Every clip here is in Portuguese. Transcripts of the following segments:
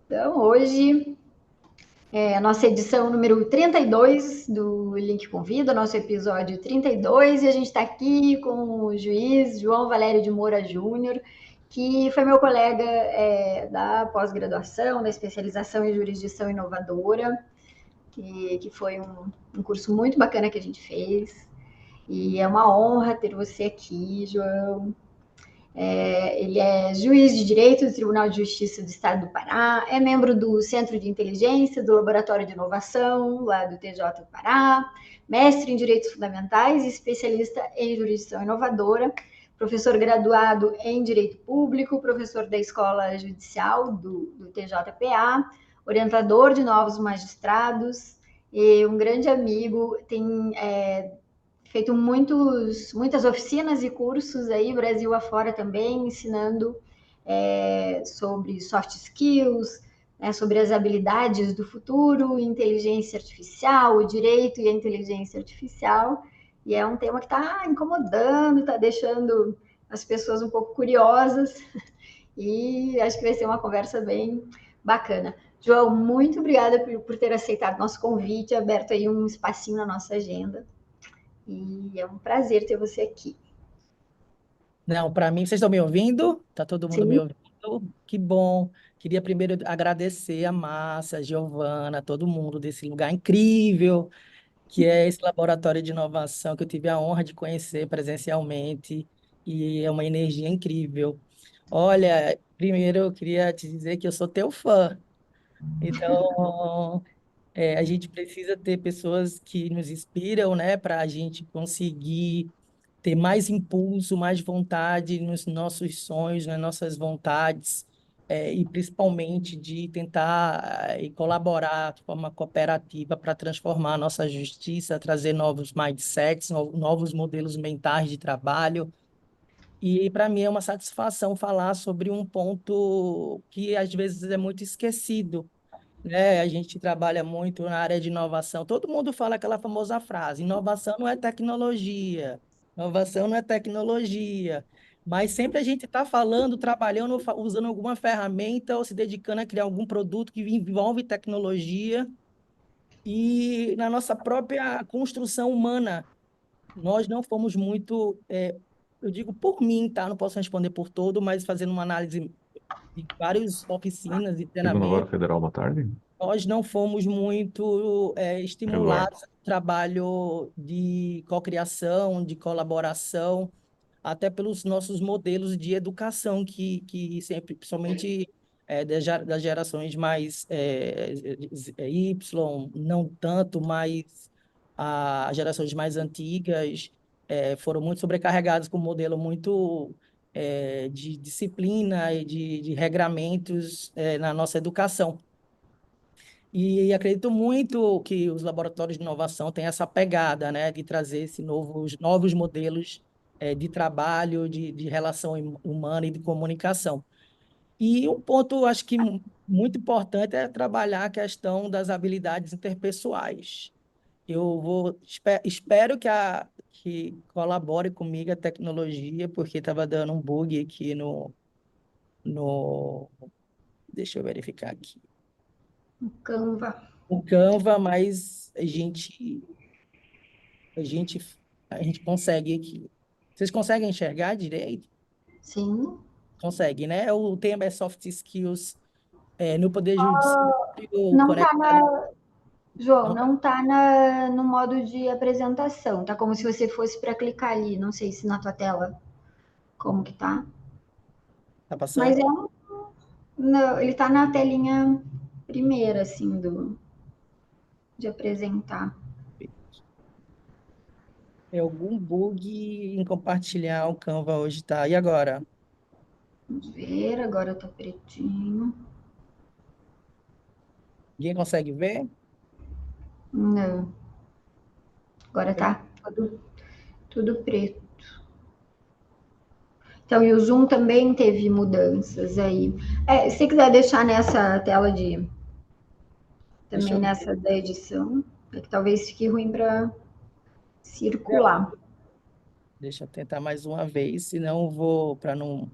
Então, hoje é a nossa edição número 32 do Link Convida, nosso episódio 32, e a gente está aqui com o juiz João Valério de Moura Júnior, que foi meu colega da pós-graduação, da especialização em jurisdição inovadora, que foi um curso muito bacana que a gente fez. E é uma honra ter você aqui, João. Ele é juiz de Direito do Tribunal de Justiça do Estado do Pará, é membro do Centro de Inteligência do Laboratório de Inovação, lá do TJ do Pará, mestre em Direitos Fundamentais e especialista em Jurisdição Inovadora, professor graduado em Direito Público, professor da Escola Judicial do TJPA, orientador de novos magistrados e um grande amigo, tem feito muitas oficinas e cursos aí, Brasil afora também, ensinando sobre soft skills, né, sobre as habilidades do futuro, inteligência artificial, o direito e a inteligência artificial. E é um tema que está incomodando, está deixando as pessoas um pouco curiosas. E acho que vai ser uma conversa bem bacana. João, muito obrigada por ter aceitado nosso convite, aberto aí um espacinho na nossa agenda. E é um prazer ter você aqui. Não, para mim, vocês estão me ouvindo? Tá todo mundo me Sim, ouvindo? Que bom. Queria primeiro agradecer a Márcia, a Giovana, todo mundo desse lugar incrível, que é esse laboratório de inovação que eu tive a honra de conhecer presencialmente, e é uma energia incrível. Olha, primeiro eu queria te dizer que eu sou teu fã. Então, a gente precisa ter pessoas que nos inspiram, né, para a gente conseguir ter mais impulso, mais vontade nos nossos sonhos, nas nossas vontades, e principalmente de tentar e colaborar de forma cooperativa para transformar a nossa justiça, trazer novos mindsets, novos modelos mentais de trabalho. E para mim é uma satisfação falar sobre um ponto que às vezes é muito esquecido, né? A gente trabalha muito na área de inovação. Todo mundo fala aquela famosa frase: inovação não é tecnologia, inovação não é tecnologia. Mas sempre a gente está falando, trabalhando, ou usando alguma ferramenta ou se dedicando a criar algum produto que envolve tecnologia e na nossa própria construção humana. Nós não fomos muito, eu digo por mim, tá? Não posso responder por todo, mas fazendo uma análise de várias oficinas e Tribunal Vara treinamentos, Federal, boa tarde. nós não fomos muito Eduardo. estimulados ao trabalho de cocriação, de colaboração, até pelos nossos modelos de educação, que sempre, principalmente das gerações mais Y, não tanto, mas as gerações mais antigas foram muito sobrecarregadas com um modelo muito de disciplina e de regramentos na nossa educação. E acredito muito que os laboratórios de inovação têm essa pegada, né, de trazer novos modelos de trabalho, de relação humana e de comunicação. E um ponto, acho que muito importante é trabalhar a questão das habilidades interpessoais. Espero que colabore comigo a tecnologia, porque estava dando um bug aqui no, deixa eu verificar aqui, Canva. o Canva, mas A gente, a gente consegue aqui. Vocês conseguem enxergar direito? Sim. Consegue, né? O tema é soft skills no Poder Judiciário Não tá conectado. João, Não não tá no modo de apresentação. Tá como se você fosse para clicar ali. Não sei se na tua tela como que tá. está Mas passando? é um, não, ele tá na telinha primeira, assim, de apresentar. É algum bug em compartilhar o Canva hoje, tá? E agora? Vamos ver, agora tá pretinho. Ninguém consegue ver? Não, agora tá tudo preto. Então, e o Zoom também teve mudanças aí. Se você quiser deixar nessa tela Deixa também eu ver. nessa da edição, é que talvez fique ruim para Não, circular. deixa eu tentar mais uma vez, senão eu vou para não.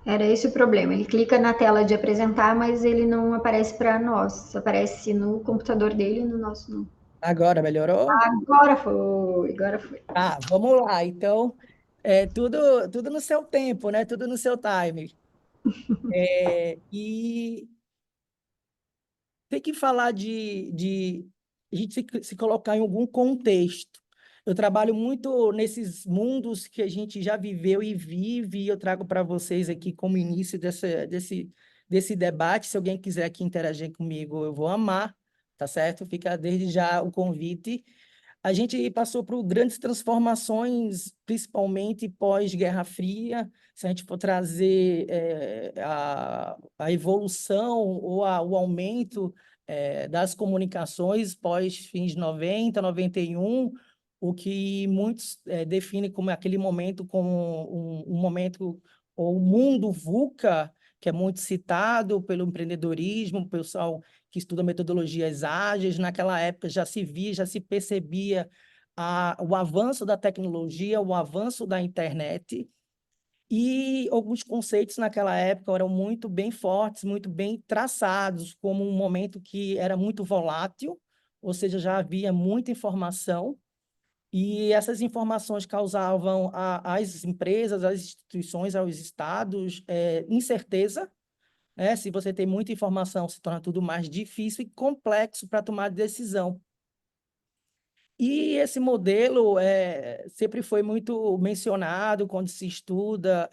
Era esse o problema. Ele clica na tela de apresentar, mas ele não aparece para nós. Aparece no computador dele e no nosso não. Agora melhorou? Agora foi, agora foi. Ah, vamos lá. Então, tudo no seu tempo, né? Tudo no seu time. E tem que falar de a gente se colocar em algum contexto. Eu trabalho muito nesses mundos que a gente já viveu e vive, e eu trago para vocês aqui como início desse debate. Se alguém quiser aqui interagir comigo, eu vou amar, tá certo? Fica desde já o convite. A gente passou por grandes transformações, principalmente pós-Guerra Fria. Se a gente for trazer a evolução ou o aumento das comunicações pós-fins de 90, 91, o que muitos definem como aquele momento como um momento, ou o mundo VUCA, que é muito citado pelo empreendedorismo, o pessoal que estuda metodologias ágeis. Naquela época já se via, já se percebia o avanço da tecnologia, o avanço da internet, e alguns conceitos naquela época eram muito bem fortes, muito bem traçados, como um momento que era muito volátil, ou seja, já havia muita informação, e essas informações causavam às empresas, às instituições, aos estados, incerteza, né? Se você tem muita informação, se torna tudo mais difícil e complexo para tomar decisão. E esse modelo sempre foi muito mencionado quando se estuda,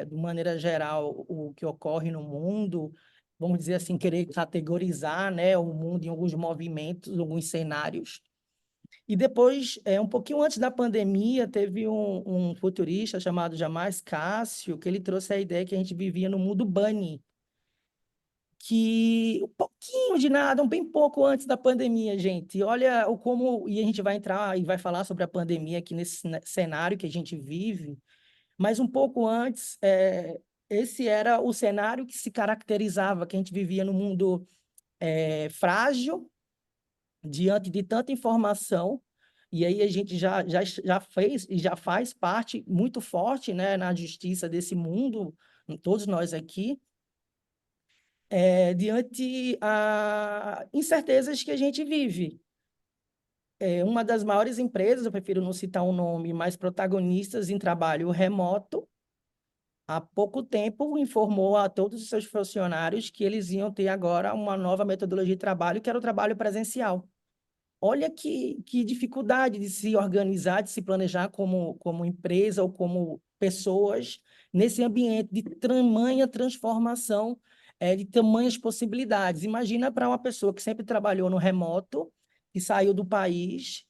de maneira geral, o que ocorre no mundo, vamos dizer assim, querer categorizar, né, o mundo em alguns movimentos, alguns cenários. E depois, um pouquinho antes da pandemia, teve um futurista chamado Jamás Cássio, que ele trouxe a ideia que a gente vivia no mundo bunny, que um pouquinho de nada, um bem pouco antes da pandemia, gente. Olha o como, e a gente vai entrar e vai falar sobre a pandemia aqui nesse cenário que a gente vive, mas um pouco antes, esse era o cenário que se caracterizava, que a gente vivia no mundo frágil, diante de tanta informação, e aí a gente já fez e já faz parte muito forte, né, na justiça desse mundo, todos nós aqui, diante a incertezas que a gente vive. Uma das maiores empresas, eu prefiro não citar o nome, mas protagonistas em trabalho remoto, há pouco tempo informou a todos os seus funcionários que eles iam ter agora uma nova metodologia de trabalho, que era o trabalho presencial. Olha que dificuldade de se organizar, de se planejar como empresa ou como pessoas nesse ambiente de tamanha transformação, de tamanhas possibilidades. Imagina para uma pessoa que sempre trabalhou no remoto, que saiu do país,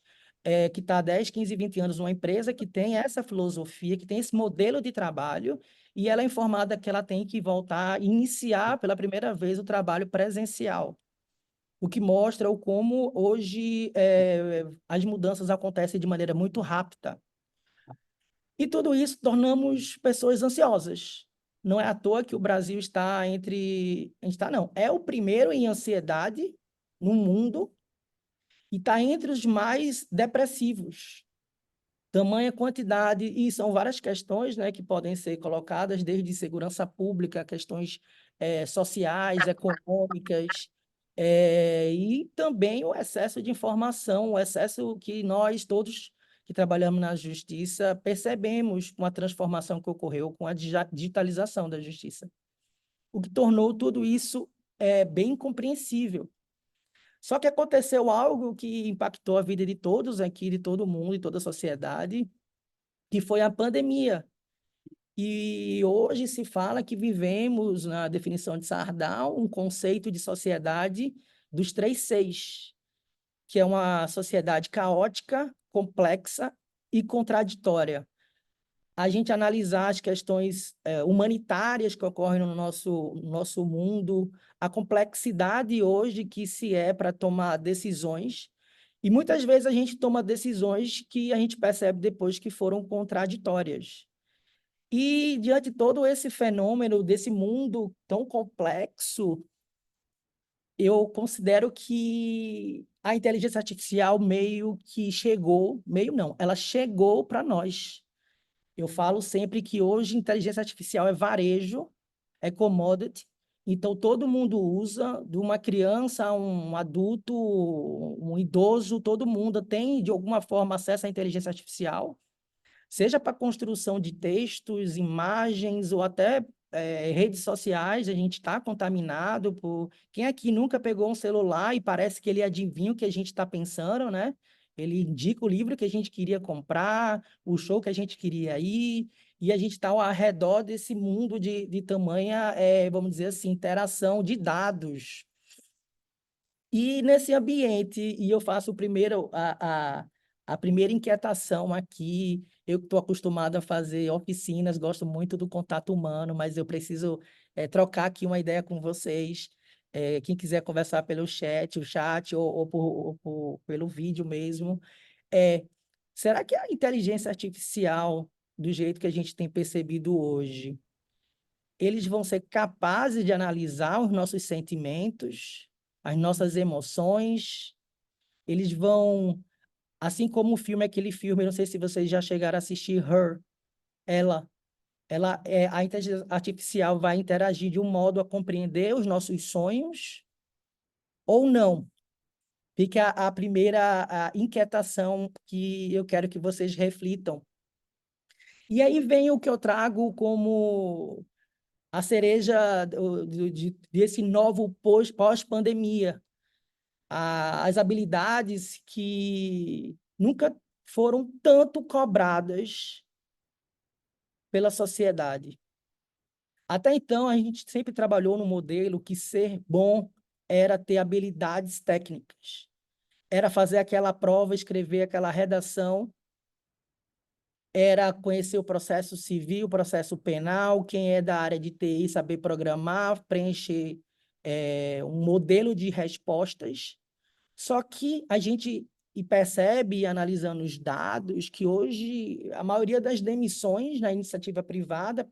que está há 10, 15, 20 anos numa empresa que tem essa filosofia, que tem esse modelo de trabalho, e ela é informada que ela tem que voltar, iniciar pela primeira vez o trabalho presencial, o que mostra o como hoje as mudanças acontecem de maneira muito rápida. E tudo isso tornamos pessoas ansiosas. Não é à toa que o Brasil está entre... Está, não, é o primeiro em ansiedade no mundo e está entre os mais depressivos. Tamanha quantidade, e são várias questões, né, que podem ser colocadas, desde segurança pública, questões sociais, econômicas, e também o excesso de informação, o excesso que nós todos que trabalhamos na justiça percebemos com a transformação que ocorreu com a digitalização da justiça, o que tornou tudo isso bem compreensível. Só que aconteceu algo que impactou a vida de todos aqui, de todo mundo, de toda a sociedade, que foi a pandemia. E hoje se fala que vivemos, na definição de Sardau, um conceito de sociedade dos 3 Cs, que é uma sociedade caótica, complexa e contraditória. A gente analisar as questões humanitárias que ocorrem no nosso mundo, a complexidade hoje que se é para tomar decisões, e muitas vezes a gente toma decisões que a gente percebe depois que foram contraditórias. E diante de todo esse fenômeno, desse mundo tão complexo, eu considero que a inteligência artificial meio que chegou, meio não, ela chegou para nós. Eu falo sempre que hoje inteligência artificial é varejo, é commodity, então todo mundo usa, de uma criança a um adulto, um idoso, todo mundo tem, de alguma forma, acesso à inteligência artificial, seja para construção de textos, imagens ou até redes sociais. A gente está contaminado por... Quem aqui nunca pegou um celular e parece que ele adivinha o que a gente está pensando, né? Ele indica o livro que a gente queria comprar, o show que a gente queria ir, e a gente está ao redor desse mundo de tamanha, vamos dizer assim, interação de dados. E nesse ambiente, e eu faço a primeira inquietação aqui, eu estou acostumado a fazer oficinas, gosto muito do contato humano, mas eu preciso trocar aqui uma ideia com vocês. Quem quiser conversar pelo chat, o chat, pelo vídeo mesmo. É, será que a inteligência artificial, do jeito que a gente tem percebido hoje, eles vão ser capazes de analisar os nossos sentimentos, as nossas emoções? Eles vão, assim como o filme, aquele filme, não sei se vocês já chegaram a assistir Her, ela, a inteligência artificial vai interagir de um modo a compreender os nossos sonhos ou não? Fica a primeira inquietação que eu quero que vocês reflitam. E aí vem o que eu trago como a cereja desse novo pós-pandemia, as habilidades que nunca foram tanto cobradas pela sociedade. Até então, a gente sempre trabalhou no modelo que ser bom era ter habilidades técnicas, era fazer aquela prova, escrever aquela redação, era conhecer o processo civil, o processo penal, quem é da área de TI saber programar, preencher um modelo de respostas. Só que a gente percebe, analisando os dados, que hoje a maioria das demissões na iniciativa privada,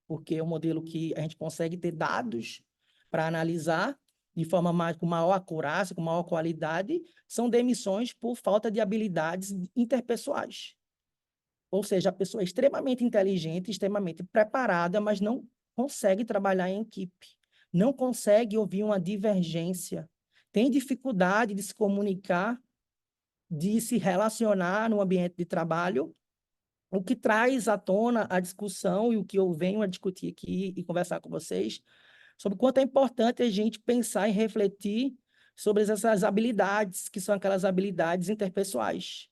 porque é um modelo que a gente consegue ter dados para analisar de forma com maior acurácia, com maior qualidade, são demissões por falta de habilidades interpessoais. Ou seja, a pessoa é extremamente inteligente, extremamente preparada, mas não consegue trabalhar em equipe, não consegue ouvir uma divergência, tem dificuldade de se comunicar, de se relacionar no ambiente de trabalho, o que traz à tona a discussão e o que eu venho a discutir aqui e conversar com vocês sobre o quanto é importante a gente pensar e refletir sobre essas habilidades, que são aquelas habilidades interpessoais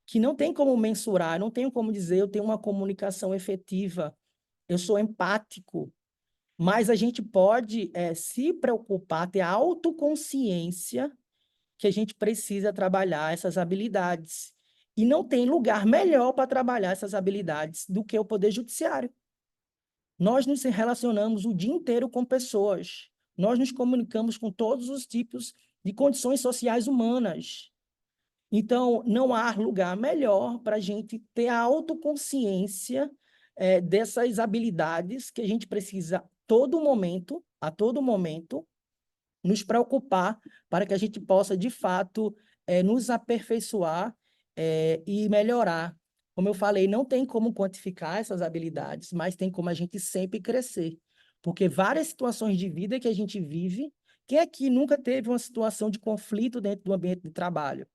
que não tem como mensurar, não tenho como dizer, eu tenho uma comunicação efetiva, eu sou empático, mas a gente pode se preocupar, ter a autoconsciência que a gente precisa trabalhar essas habilidades. E não tem lugar melhor para trabalhar essas habilidades do que o Poder Judiciário. Nós nos relacionamos o dia inteiro com pessoas, nós nos comunicamos com todos os tipos de condições sociais humanas. Então, não há lugar melhor para a gente ter a autoconsciência dessas habilidades que a gente precisa a todo momento, nos preocupar para que a gente possa, de fato, nos aperfeiçoar e melhorar. Como eu falei, não tem como quantificar essas habilidades, mas tem como a gente sempre crescer. Porque várias situações de vida que a gente vive, quem aqui nunca teve uma situação de conflito dentro do ambiente de trabalho?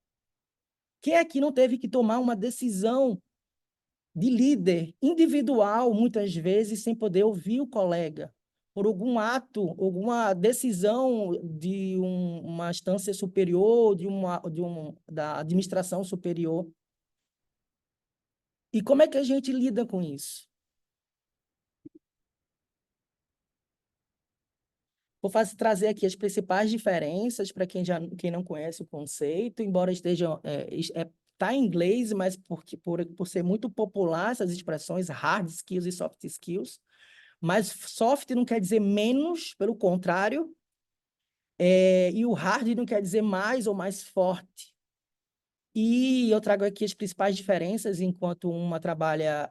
Quem aqui não teve que tomar uma decisão de líder individual, muitas vezes, sem poder ouvir o colega, por algum ato, alguma decisão de uma instância superior, da administração superior? E como é que a gente lida com isso? Trazer aqui as principais diferenças para quem não conhece o conceito, embora esteja tá em inglês, mas por ser muito popular essas expressões hard skills e soft skills, mas soft não quer dizer menos, pelo contrário, e o hard não quer dizer mais ou mais forte. E eu trago aqui as principais diferenças, enquanto uma trabalha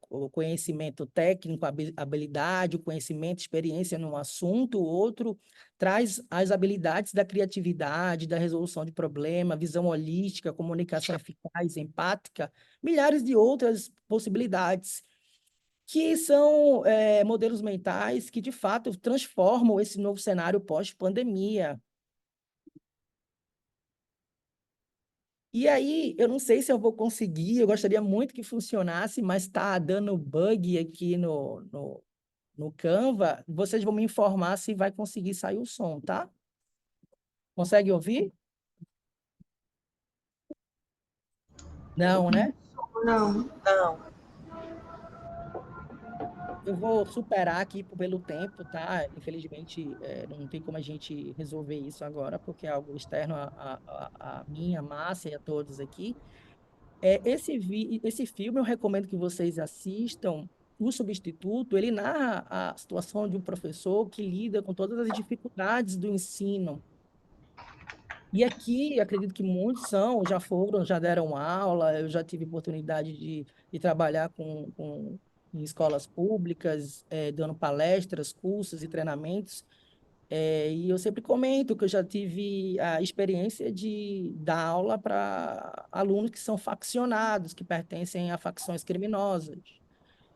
o conhecimento técnico, a habilidade, o conhecimento, experiência no assunto, o outro traz as habilidades da criatividade, da resolução de problema, visão holística, comunicação eficaz, empática, milhares de outras possibilidades que são modelos mentais que, de fato, transformam esse novo cenário pós-pandemia. E aí, eu não sei se eu vou conseguir, eu gostaria muito que funcionasse, mas está dando bug aqui no Canva. Vocês vão me informar se vai conseguir sair o som, tá? Consegue ouvir? Não, né? Não. Não. Eu vou superar aqui pelo tempo, tá? Infelizmente, não tem como a gente resolver isso agora, porque é algo externo a mim, a Márcia e a todos aqui. Esse filme eu recomendo que vocês assistam. O Substituto, ele narra a situação de um professor que lida com todas as dificuldades do ensino. E aqui, acredito que muitos são, já foram, já deram aula, eu já tive oportunidade de trabalhar em escolas públicas, dando palestras, cursos e treinamentos. E eu sempre comento que eu já tive a experiência de dar aula para alunos que são faccionados, que pertencem a facções criminosas.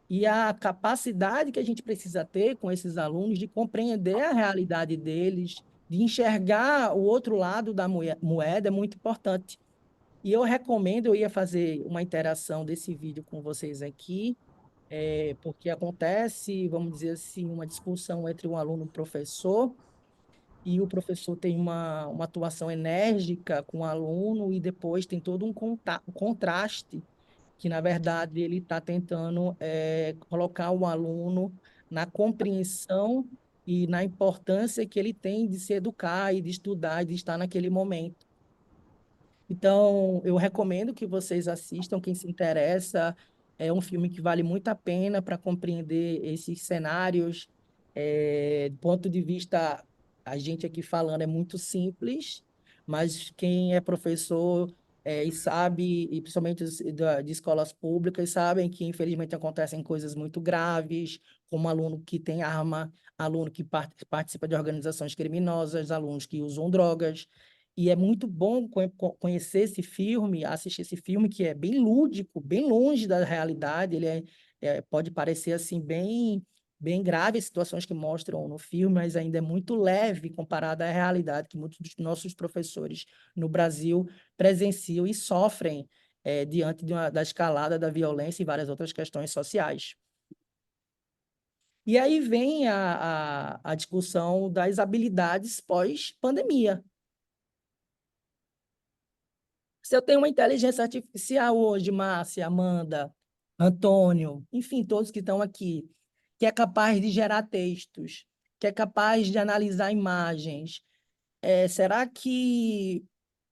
E a capacidade que a gente precisa ter com esses alunos de compreender a realidade deles, de enxergar o outro lado da moeda é muito importante. E eu recomendo, eu ia fazer uma interação desse vídeo com vocês aqui, porque acontece, vamos dizer assim, uma discussão entre um aluno e um professor, e o professor tem uma atuação enérgica com o aluno, e depois tem todo um contraste, que, na verdade, ele está tentando colocar o aluno na compreensão e na importância que ele tem de se educar e de estudar e de estar naquele momento. Então, eu recomendo que vocês assistam, quem se interessa. É um filme que vale muito a pena para compreender esses cenários. Do ponto de vista, a gente aqui falando é muito simples, mas quem é professor e sabe, e principalmente de escolas públicas, sabem que, infelizmente, acontecem coisas muito graves, como aluno que tem arma, aluno que participa de organizações criminosas, alunos que usam drogas. E é muito bom conhecer esse filme, assistir esse filme que é bem lúdico, bem longe da realidade. Ele pode parecer assim bem grave as situações que mostram no filme, mas ainda é muito leve comparado à realidade que muitos dos nossos professores no Brasil presenciam e sofrem diante da escalada da violência e várias outras questões sociais. E aí vem a discussão das habilidades pós-pandemia. Se eu tenho uma inteligência artificial hoje, Márcia, Amanda, Antônio, enfim, todos que estão aqui, que é capaz de gerar textos, que é capaz de analisar imagens, será que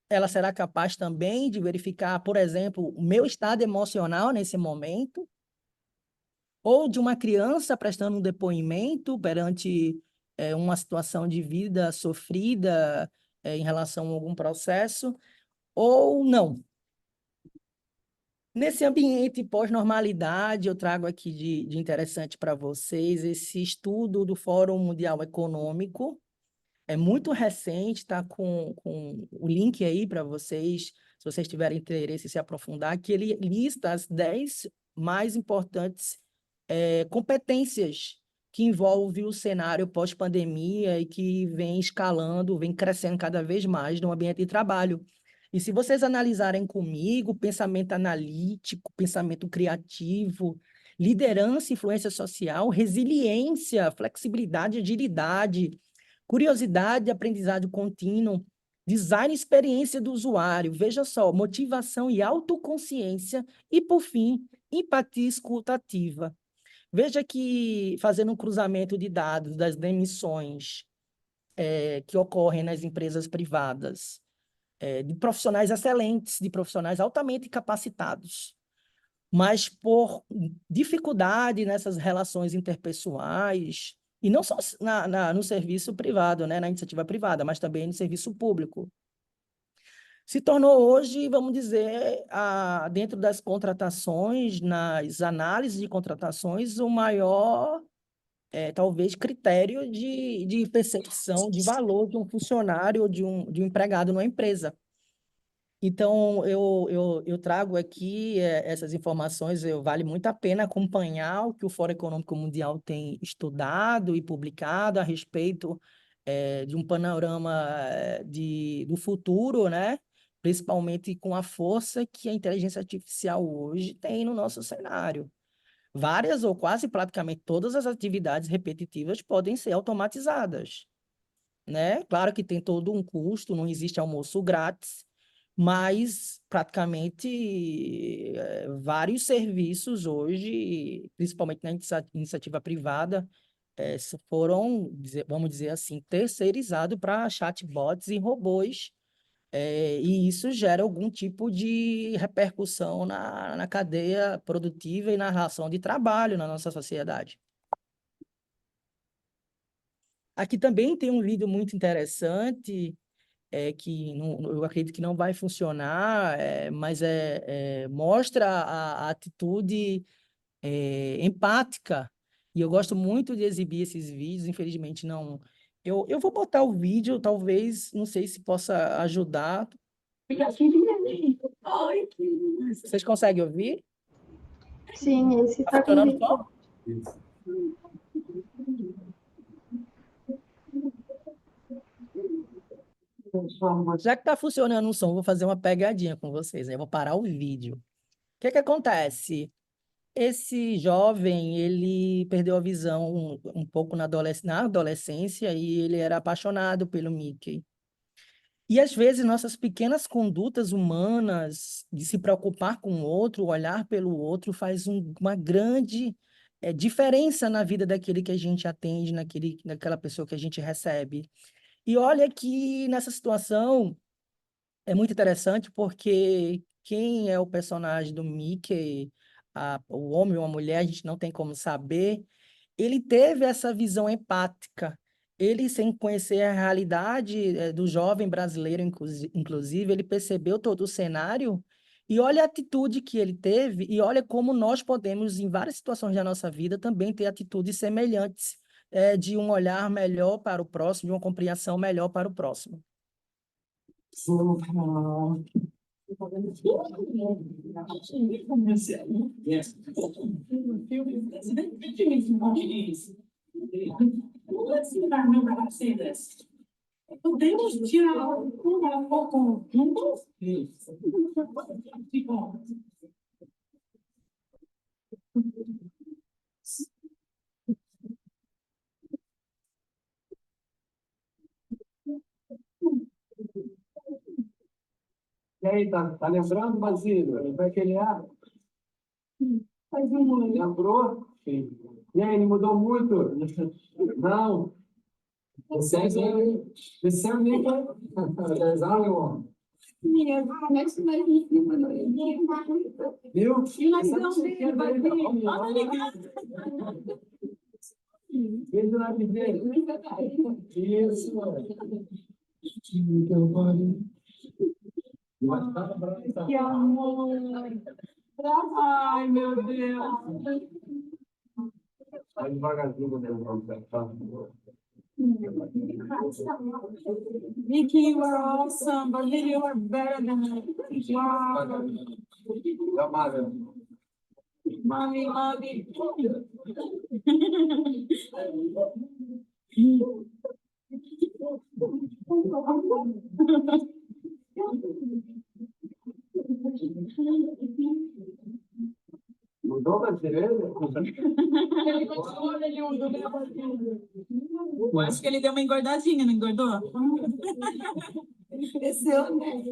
ela será capaz também de verificar, por exemplo, o meu estado emocional nesse momento? Ou de uma criança prestando um depoimento perante uma situação de vida sofrida em relação a algum processo? Ou não? Nesse ambiente pós-normalidade, eu trago aqui de interessante para vocês esse estudo do Fórum Mundial Econômico. É muito recente, está com o link aí para vocês, se vocês tiverem interesse em se aprofundar, que ele lista as 10 mais importantes competências que envolvem o cenário pós-pandemia e que vem escalando, vem crescendo cada vez mais no ambiente de trabalho. E se vocês analisarem comigo, pensamento analítico, pensamento criativo, liderança, influência social, resiliência, flexibilidade, agilidade, curiosidade, aprendizado contínuo, design e experiência do usuário, veja só, motivação e autoconsciência, e, por fim, empatia escutativa. Veja que, fazendo um cruzamento de dados das demissões que ocorrem nas empresas privadas, de profissionais excelentes, de profissionais altamente capacitados, mas por dificuldade nessas relações interpessoais, e não só no serviço privado, né, na iniciativa privada, mas também no serviço público, se tornou hoje, vamos dizer, dentro das contratações, nas análises de contratações, o maior, talvez, critério de percepção de valor de um funcionário ou de um empregado numa empresa. Então, eu trago aqui essas informações, vale muito a pena acompanhar o que o Fórum Econômico Mundial tem estudado e publicado a respeito de um panorama do futuro, né? Principalmente com a força que a inteligência artificial hoje tem no nosso cenário. Várias ou quase praticamente todas as atividades repetitivas podem ser automatizadas, né? Claro que tem todo um custo, não existe almoço grátis, mas praticamente vários serviços hoje, principalmente na iniciativa privada, foram, vamos dizer assim, terceirizados para chatbots e robôs, e isso gera algum tipo de repercussão na cadeia produtiva e na relação de trabalho na nossa sociedade. Aqui também tem um vídeo muito interessante, que eu acredito que não vai funcionar, mas mostra a atitude empática. E eu gosto muito de exibir esses vídeos, infelizmente não. Eu vou botar o vídeo, talvez, não sei se possa ajudar. Vocês conseguem ouvir? Sim, esse Tá está com funcionando o vídeo. som? Já que está funcionando o som, vou fazer uma pegadinha com vocês, né? Eu vou parar o vídeo. O que que acontece? Esse jovem, ele perdeu a visão um pouco na adolescência e ele era apaixonado pelo Mickey. E às vezes nossas pequenas condutas humanas de se preocupar com o outro, olhar pelo outro, faz uma grande diferença na vida daquele que a gente atende, naquela pessoa que a gente recebe. E olha que nessa situação é muito interessante porque quem é o personagem do Mickey, o homem ou a mulher, a gente não tem como saber. Ele teve essa visão empática. Ele, sem conhecer a realidade do jovem brasileiro, inclusive, ele percebeu todo o cenário e olha a atitude que ele teve e olha como nós podemos, em várias situações da nossa vida, também ter atitudes semelhantes, de um olhar melhor para o próximo, de uma compreensão melhor para o próximo. Podemos tirar uma foto juntos? E aí, tá lembrando, Basílio? Vai aquele ar? Faz um ano. Lembrou? Sim. E aí, ele mudou muito? Não. Você é nem foi. Minha, mas viu? E nós vamos ver, beijo na videira. Isso, mano. Que amor. Ai, meu Deus. Vai devagarzinho, né? Vicky, you are awesome, but really you are better than me. Wow. Mommy, mommy. Mudou a direita? Ele continua olhando, né? Eu acho que ele deu uma engordadinha, não engordou? Ele cresceu, né?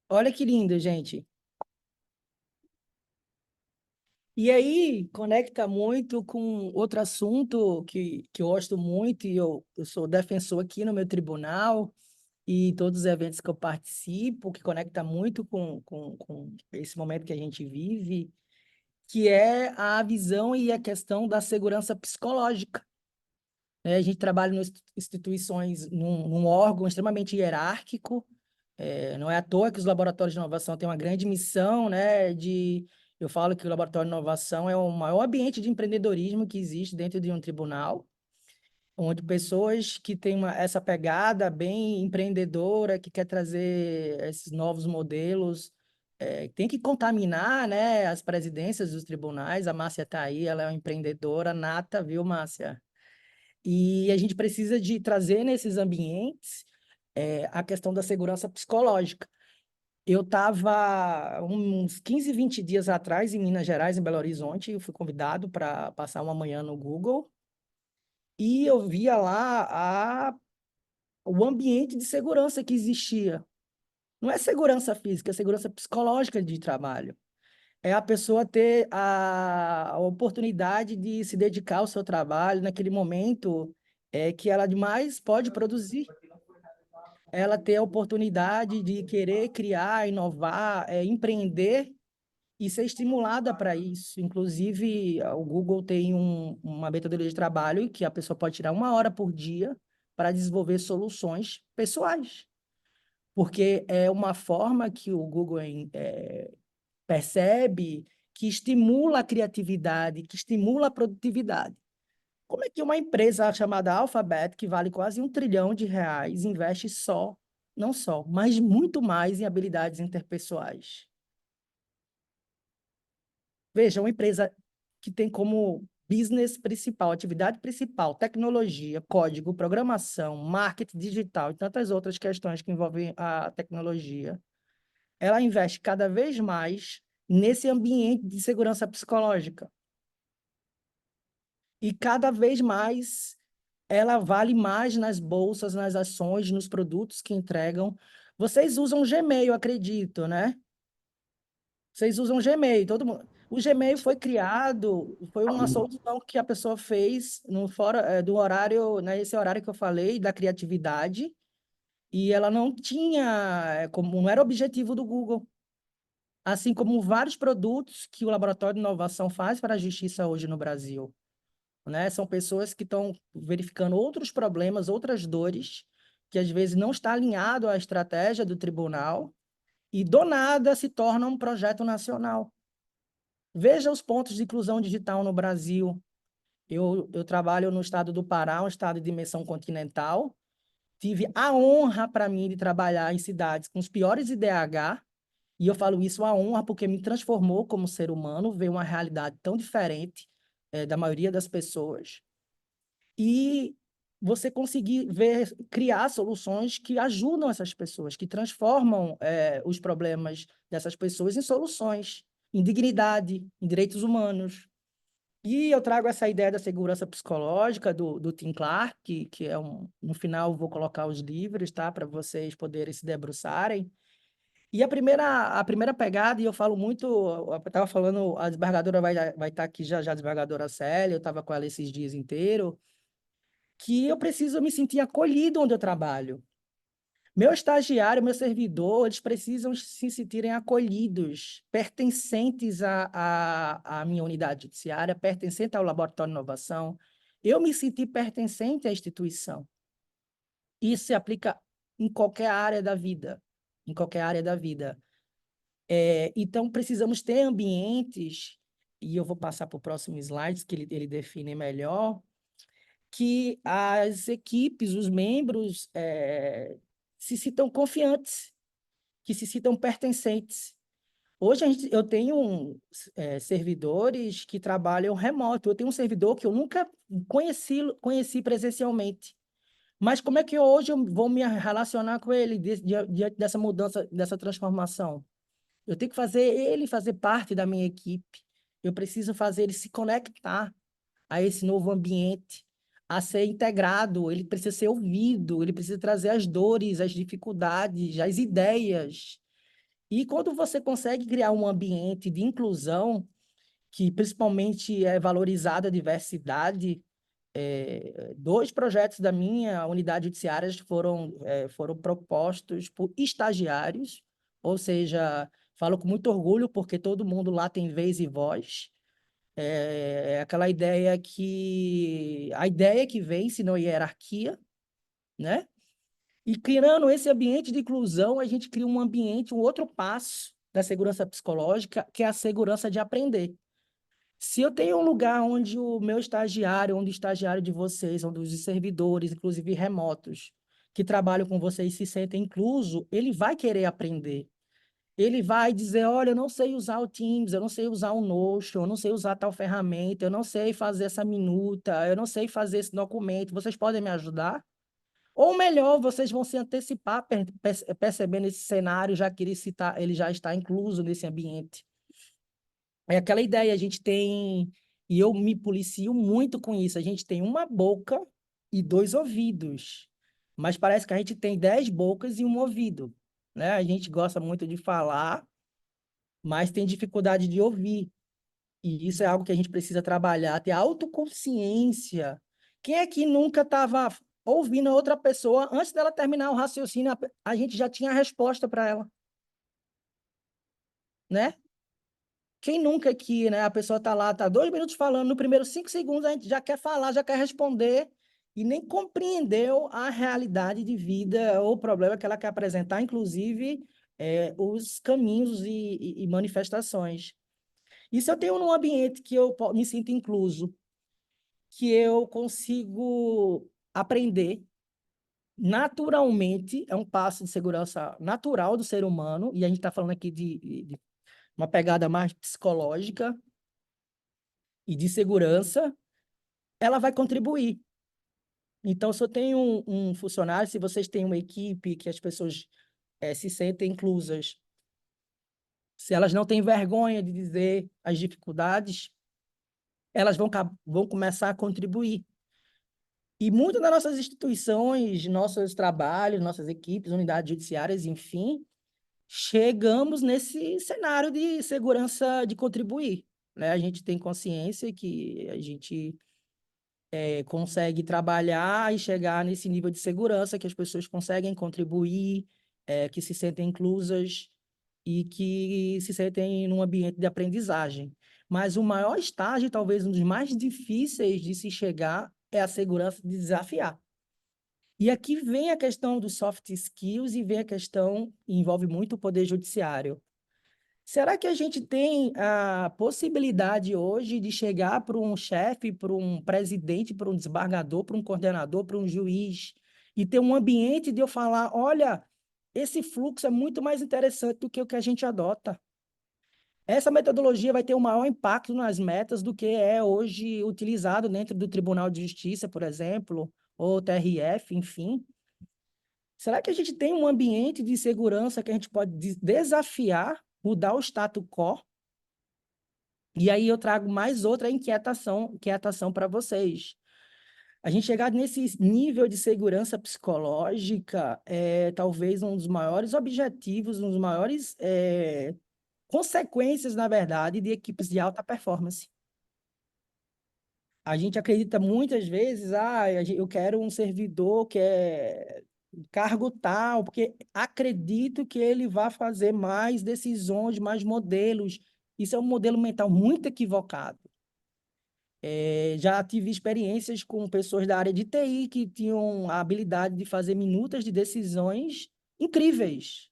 Olha que lindo, gente. E aí, conecta muito com outro assunto que eu gosto muito, e eu sou defensor aqui no meu tribunal, e todos os eventos que eu participo, que conecta muito com esse momento que a gente vive, que é a visão e a questão da segurança psicológica, né? A gente trabalha em instituições, num órgão extremamente hierárquico, não é à toa que os laboratórios de inovação têm uma grande missão, né, eu falo que o laboratório de inovação é o maior ambiente de empreendedorismo que existe dentro de um tribunal, onde pessoas que têm essa pegada bem empreendedora, que quer trazer esses novos modelos, tem que contaminar, né, as presidências dos tribunais. A Márcia está aí, ela é uma empreendedora nata, viu, Márcia? E a gente precisa de trazer nesses ambientes a questão da segurança psicológica. Eu estava uns 15, 20 dias atrás em Minas Gerais, em Belo Horizonte, eu fui convidado para passar uma manhã no Google, e eu via lá o ambiente de segurança que existia. Não é segurança física, é segurança psicológica de trabalho. É a pessoa ter a oportunidade de se dedicar ao seu trabalho naquele momento que ela mais pode produzir. Ela ter a oportunidade de querer criar, inovar, empreender e ser estimulada para isso. Inclusive, o Google tem uma metodologia de trabalho que a pessoa pode tirar 1 hora por dia para desenvolver soluções pessoais, porque é uma forma que o Google percebe que estimula a criatividade, que estimula a produtividade. Como é que uma empresa chamada Alphabet, que vale quase R$ 1 trilhão, investe não só, mas muito mais em habilidades interpessoais? Veja, uma empresa que tem como business principal, atividade principal, tecnologia, código, programação, marketing digital e tantas outras questões que envolvem a tecnologia, ela investe cada vez mais nesse ambiente de segurança psicológica. E cada vez mais ela vale mais nas bolsas, nas ações, nos produtos que entregam. Vocês usam o Gmail, acredito, né? Vocês usam o Gmail, todo mundo. O Gmail foi criado, foi uma solução que a pessoa fez no fora do horário, né, esse horário que eu falei, da criatividade, e ela não tinha, como não era objetivo do Google. Assim como vários produtos que o Laboratório de Inovação faz para a justiça hoje no Brasil, né? São pessoas que estão verificando outros problemas, outras dores, que às vezes não está alinhado à estratégia do tribunal, e do nada se torna um projeto nacional. Veja os pontos de inclusão digital no Brasil. Eu trabalho no estado do Pará, um estado de dimensão continental. Tive a honra para mim de trabalhar em cidades com os piores IDH, e eu falo isso a honra porque me transformou como ser humano, ver uma realidade tão diferente da maioria das pessoas. E você conseguir ver, criar soluções que ajudam essas pessoas, que transformam os problemas dessas pessoas em soluções, em dignidade, em direitos humanos. E eu trago essa ideia da segurança psicológica do Tim Clark, que é no final vou colocar os livros, tá, para vocês poderem se debruçarem. E a primeira pegada, e eu falo muito, eu estava falando, a desembargadora vai estar aqui já, a desembargadora Célia, eu estava com ela esses dias inteiros, que eu preciso me sentir acolhido onde eu trabalho. Meu estagiário, meu servidor, eles precisam se sentirem acolhidos, pertencentes à minha unidade judiciária, pertencentes ao Laboratório de Inovação. Eu me senti pertencente à instituição. Isso se aplica em qualquer área da vida, em qualquer área da vida. Então, precisamos ter ambientes, e eu vou passar para o próximo slide, que ele define melhor, que as equipes, os membros, se sintam confiantes, que se sintam pertencentes. Hoje eu tenho servidores que trabalham remoto. Eu tenho um servidor que eu nunca conheci presencialmente. Mas como é que hoje eu vou me relacionar com ele diante dessa mudança, dessa transformação? Eu tenho que fazer ele fazer parte da minha equipe. Eu preciso fazer ele se conectar a esse novo ambiente, a ser integrado. Ele precisa ser ouvido, ele precisa trazer as dores, as dificuldades, as ideias. E quando você consegue criar um ambiente de inclusão, que principalmente é valorizada a diversidade, dois projetos da minha unidade judiciária foram propostos por estagiários, ou seja, falo com muito orgulho porque todo mundo lá tem vez e voz. Aquela ideia a ideia que vence na hierarquia, né? E criando esse ambiente de inclusão, a gente cria um ambiente, um outro passo da segurança psicológica, que é a segurança de aprender. Se eu tenho um lugar onde o meu estagiário, onde o estagiário de vocês, onde os servidores, inclusive remotos, que trabalham com vocês se sentem incluso, ele vai querer aprender. Ele vai dizer, olha, eu não sei usar o Teams, eu não sei usar o Notion, eu não sei usar tal ferramenta, eu não sei fazer essa minuta, eu não sei fazer esse documento, vocês podem me ajudar? Ou melhor, vocês vão se antecipar percebendo esse cenário, já que ele já está incluso nesse ambiente. É aquela ideia, a gente tem, e eu me policio muito com isso, a gente tem uma boca e 2 ouvidos, mas parece que a gente tem 10 bocas e um ouvido, né? A gente gosta muito de falar, mas tem dificuldade de ouvir, e isso é algo que a gente precisa trabalhar, ter autoconsciência. Quem é que nunca estava ouvindo a outra pessoa, antes dela terminar o raciocínio, a gente já tinha a resposta para ela, né? Quem nunca aqui, né? A pessoa está lá, está 2 minutos falando, no primeiro 5 segundos a gente já quer falar, já quer responder e nem compreendeu a realidade de vida ou o problema que ela quer apresentar, inclusive os caminhos e manifestações. Isso eu tenho num ambiente que eu me sinto incluso, que eu consigo aprender naturalmente, é um passo de segurança natural do ser humano, e a gente está falando aqui de uma pegada mais psicológica, e de segurança, ela vai contribuir. Então, se eu tenho um funcionário, se vocês têm uma equipe que as pessoas se sentem inclusas, se elas não têm vergonha de dizer as dificuldades, elas vão começar a contribuir. E muitas das nossas instituições, nossos trabalhos, nossas equipes, unidades judiciárias, enfim, chegamos nesse cenário de segurança de contribuir, né? A gente tem consciência que a gente consegue trabalhar e chegar nesse nível de segurança que as pessoas conseguem contribuir, que se sentem inclusas e que se sentem num ambiente de aprendizagem. Mas o maior estágio, talvez um dos mais difíceis de se chegar, é a segurança de desafiar. E aqui vem a questão dos soft skills e vem a questão, envolve muito o poder judiciário. Será que a gente tem a possibilidade hoje de chegar para um chefe, para um presidente, para um desembargador, para um coordenador, para um juiz, e ter um ambiente de eu falar, olha, esse fluxo é muito mais interessante do que o que a gente adota. Essa metodologia vai ter um maior impacto nas metas do que é hoje utilizado dentro do Tribunal de Justiça, por exemplo, ou TRF, enfim. Será que a gente tem um ambiente de segurança que a gente pode desafiar, mudar o status quo? E aí eu trago mais outra inquietação para vocês. A gente chegar nesse nível de segurança psicológica é talvez um dos maiores objetivos, um dos maiores consequências, na verdade, de equipes de alta performance. A gente acredita muitas vezes, eu quero um servidor que é cargo tal, porque acredito que ele vai fazer mais decisões, mais modelos. Isso é um modelo mental muito equivocado. Já tive experiências com pessoas da área de TI que tinham a habilidade de fazer minutas de decisões incríveis,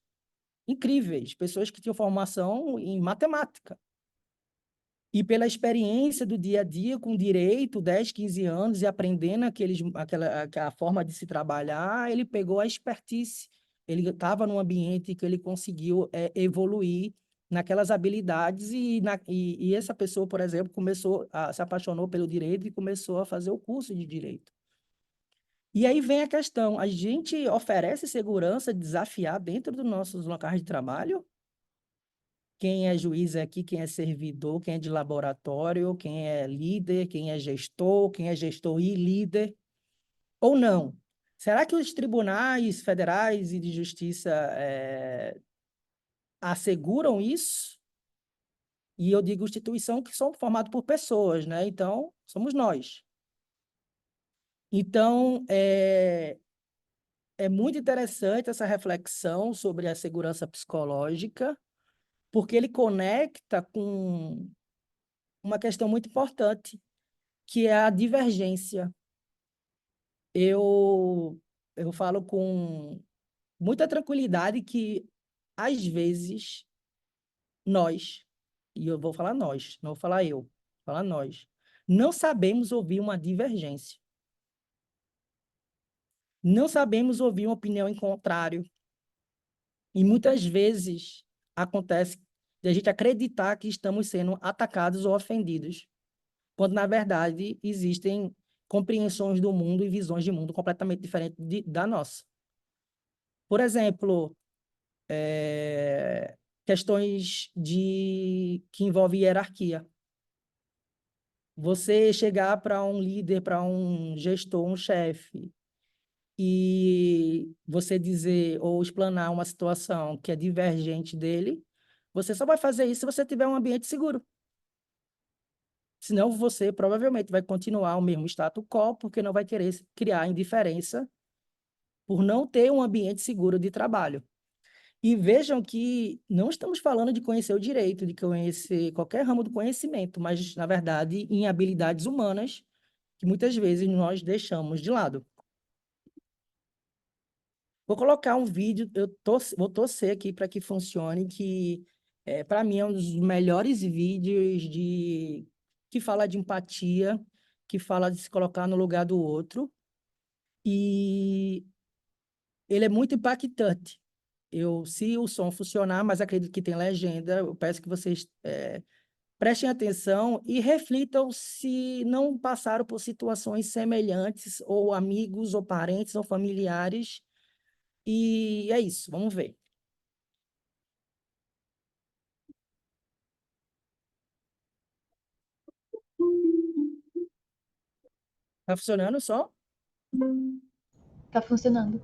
incríveis. Pessoas que tinham formação em matemática. E pela experiência do dia a dia com direito, 10, 15 anos, e aprendendo aquela forma de se trabalhar, ele pegou a expertise. Ele estava num ambiente que ele conseguiu evoluir naquelas habilidades e essa pessoa, por exemplo, se apaixonou pelo direito e começou a fazer o curso de direito. E aí vem a questão, a gente oferece segurança, desafiar dentro dos nossos locais de trabalho? Quem é juiz aqui, quem é servidor, quem é de laboratório, quem é líder, quem é gestor e líder, ou não? Será que os tribunais federais e de justiça asseguram isso? E eu digo instituição que são formados por pessoas, né? Então, somos nós. Então, é muito interessante essa reflexão sobre a segurança psicológica, porque ele conecta com uma questão muito importante, que é a divergência. Eu, eu falo com muita tranquilidade que, às vezes, nós, e eu vou falar nós, não vou falar eu, fala nós, não sabemos ouvir uma divergência. Não sabemos ouvir uma opinião em contrário. E muitas vezes acontece de a gente acreditar que estamos sendo atacados ou ofendidos, quando, na verdade, existem compreensões do mundo e visões de mundo completamente diferentes da nossa. Por exemplo, questões que envolvem hierarquia. Você chegar para um líder, para um gestor, um chefe, e você dizer ou explanar uma situação que é divergente dele, você só vai fazer isso se você tiver um ambiente seguro. Senão você provavelmente vai continuar o mesmo status quo, porque não vai querer criar indiferença por não ter um ambiente seguro de trabalho. E vejam que não estamos falando de conhecer o direito, de conhecer qualquer ramo do conhecimento, mas, na verdade, em habilidades humanas, que muitas vezes nós deixamos de lado. Vou colocar um vídeo, vou torcer aqui para que funcione, que para mim é um dos melhores vídeos que fala de empatia, que fala de se colocar no lugar do outro, e ele é muito impactante. Se o som funcionar, mas acredito que tem legenda, eu peço que vocês prestem atenção e reflitam se não passaram por situações semelhantes, ou amigos, ou parentes, ou familiares. E é isso, vamos ver. Tá funcionando o som? Tá funcionando.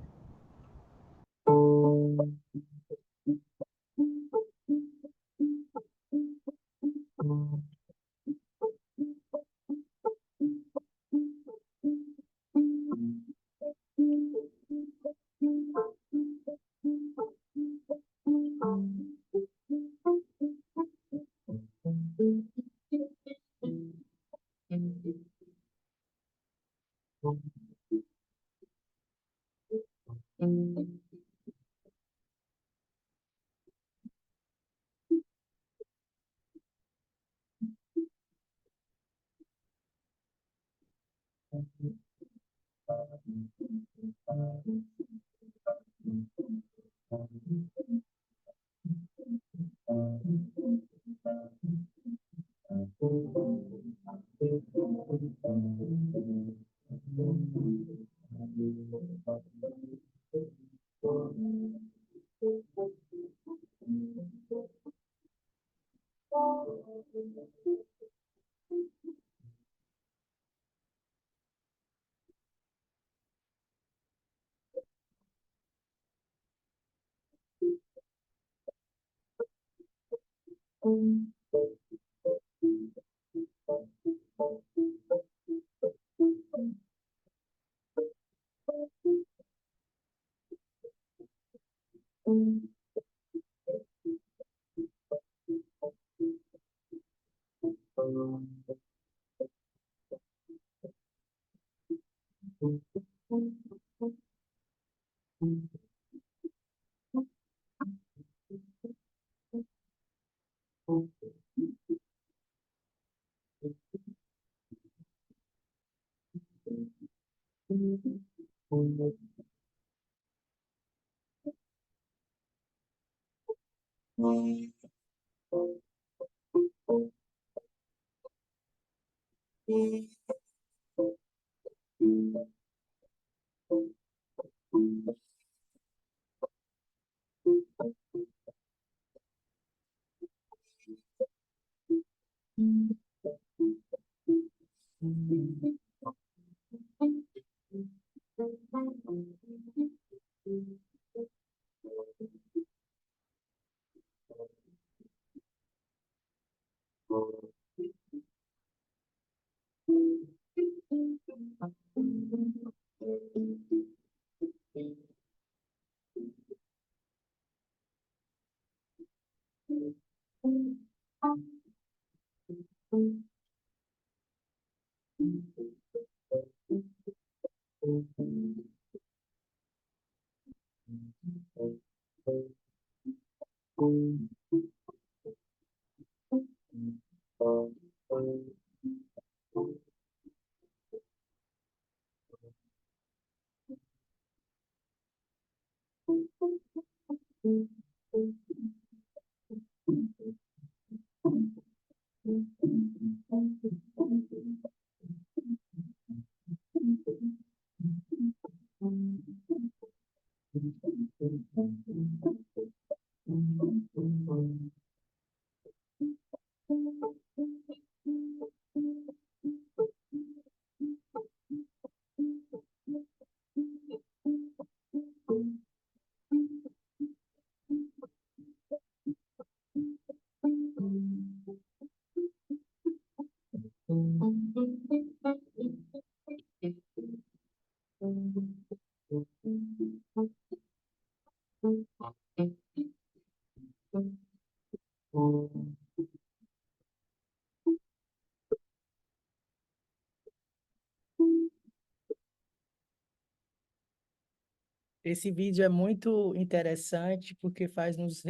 Esse vídeo é muito interessante porque faz nos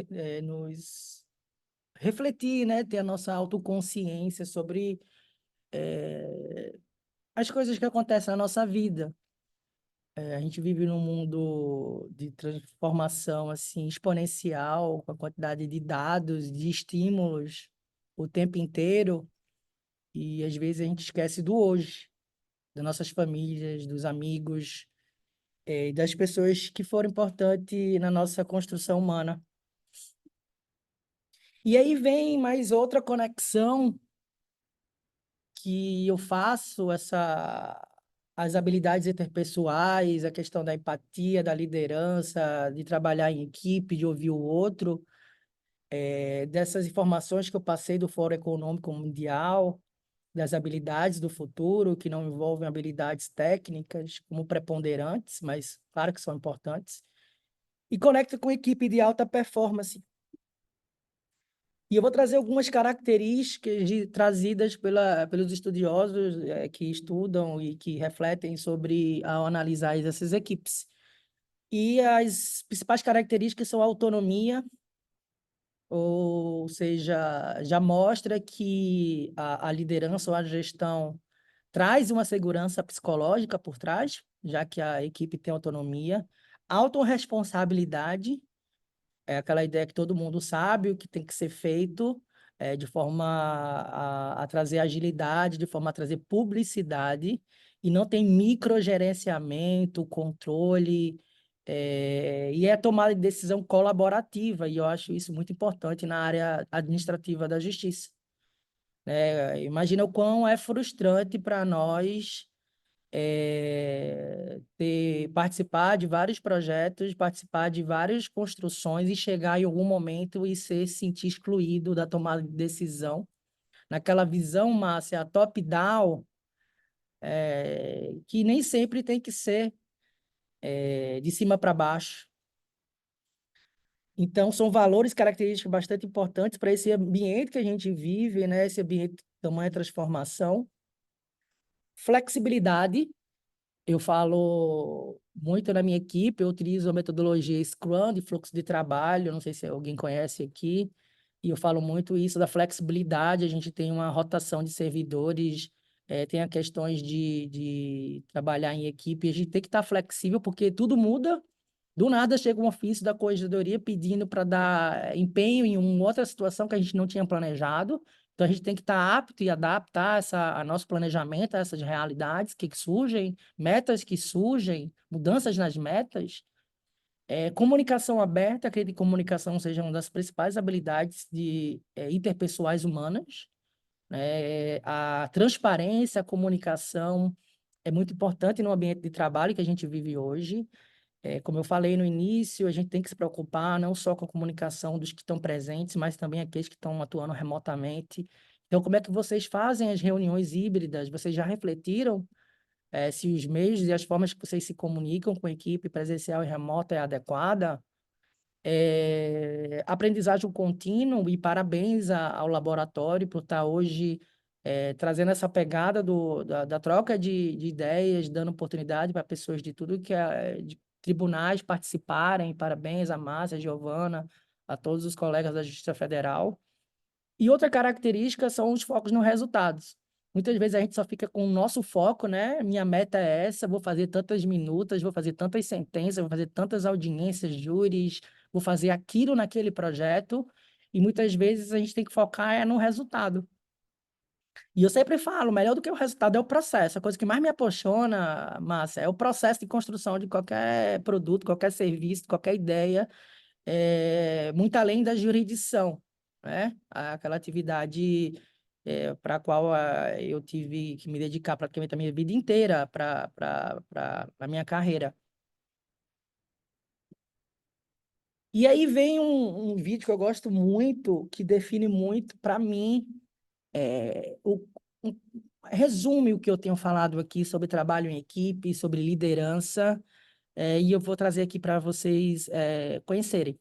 refletir, né? Ter a nossa autoconsciência sobre as coisas que acontecem na nossa vida. A gente vive num mundo de transformação assim exponencial, com a quantidade de dados, de estímulos o tempo inteiro, e às vezes a gente esquece do hoje, das nossas famílias, dos amigos, e das pessoas que foram importantes na nossa construção humana. E aí vem mais outra conexão que eu faço, as habilidades interpessoais, a questão da empatia, da liderança, de trabalhar em equipe, de ouvir o outro, dessas informações que eu passei do Fórum Econômico Mundial, das habilidades do futuro, que não envolvem habilidades técnicas como preponderantes, mas claro que são importantes, e conecta com equipe de alta performance. E eu vou trazer algumas características trazidas pelos estudiosos que estudam e que refletem sobre ao analisar essas equipes. E as principais características são a autonomia, ou seja, já mostra que a liderança ou a gestão traz uma segurança psicológica por trás, já que a equipe tem autonomia, autorresponsabilidade, é aquela ideia que todo mundo sabe o que tem que ser feito, de forma a trazer agilidade, de forma a trazer publicidade, e não tem microgerenciamento, controle, e é tomada de decisão colaborativa, e eu acho isso muito importante na área administrativa da justiça. Imagina o quão é frustrante para nós participar de vários projetos, participar de várias construções e chegar em algum momento e se sentir excluído da tomada de decisão. Naquela visão, Márcia, top-down, que nem sempre tem que ser de cima para baixo. Então, são valores, características bastante importantes para esse ambiente que a gente vive, né? Esse ambiente de tamanha transformação. Flexibilidade. Eu falo muito na minha equipe, eu utilizo a metodologia Scrum de fluxo de trabalho, não sei se alguém conhece aqui, e eu falo muito isso da flexibilidade, a gente tem uma rotação de servidores, tem as questões de trabalhar em equipe, a gente tem que estar flexível, porque tudo muda, do nada chega um ofício da corregedoria pedindo para dar empenho em uma outra situação que a gente não tinha planejado. Então, a gente tem que estar apto e adaptar a nosso planejamento a essas realidades que surgem, metas que surgem, mudanças nas metas. Comunicação aberta, acredito que comunicação seja uma das principais habilidades interpessoais humanas. A transparência, a comunicação é muito importante no ambiente de trabalho que a gente vive hoje. Como eu falei no início, a gente tem que se preocupar não só com a comunicação dos que estão presentes, mas também aqueles que estão atuando remotamente. Então, como é que vocês fazem as reuniões híbridas? Vocês já refletiram se os meios e as formas que vocês se comunicam com a equipe presencial e remota é adequada? Aprendizagem contínua, e parabéns ao laboratório por estar hoje trazendo essa pegada da troca de ideias, dando oportunidade para pessoas de tudo que de tribunais participarem. Parabéns a Márcia, a Giovana, a todos os colegas da Justiça Federal. E outra característica são os focos nos resultados. Muitas vezes a gente só fica com o nosso foco, né? Minha meta é essa, vou fazer tantas minutas, vou fazer tantas sentenças, vou fazer tantas audiências, júris, vou fazer aquilo naquele projeto, e muitas vezes a gente tem que focar no resultado. E eu sempre falo, melhor do que o resultado é o processo. A coisa que mais me apaixona, Márcia, é o processo de construção de qualquer produto, qualquer serviço, qualquer ideia, muito além da jurisdição, né? Aquela atividade para a qual eu tive que me dedicar praticamente a minha vida inteira para a minha carreira. E aí vem um vídeo que eu gosto muito, que define muito, para mim, um- resume o que eu tenho falado aqui sobre trabalho em equipe, sobre liderança, e eu vou trazer aqui para vocês conhecerem.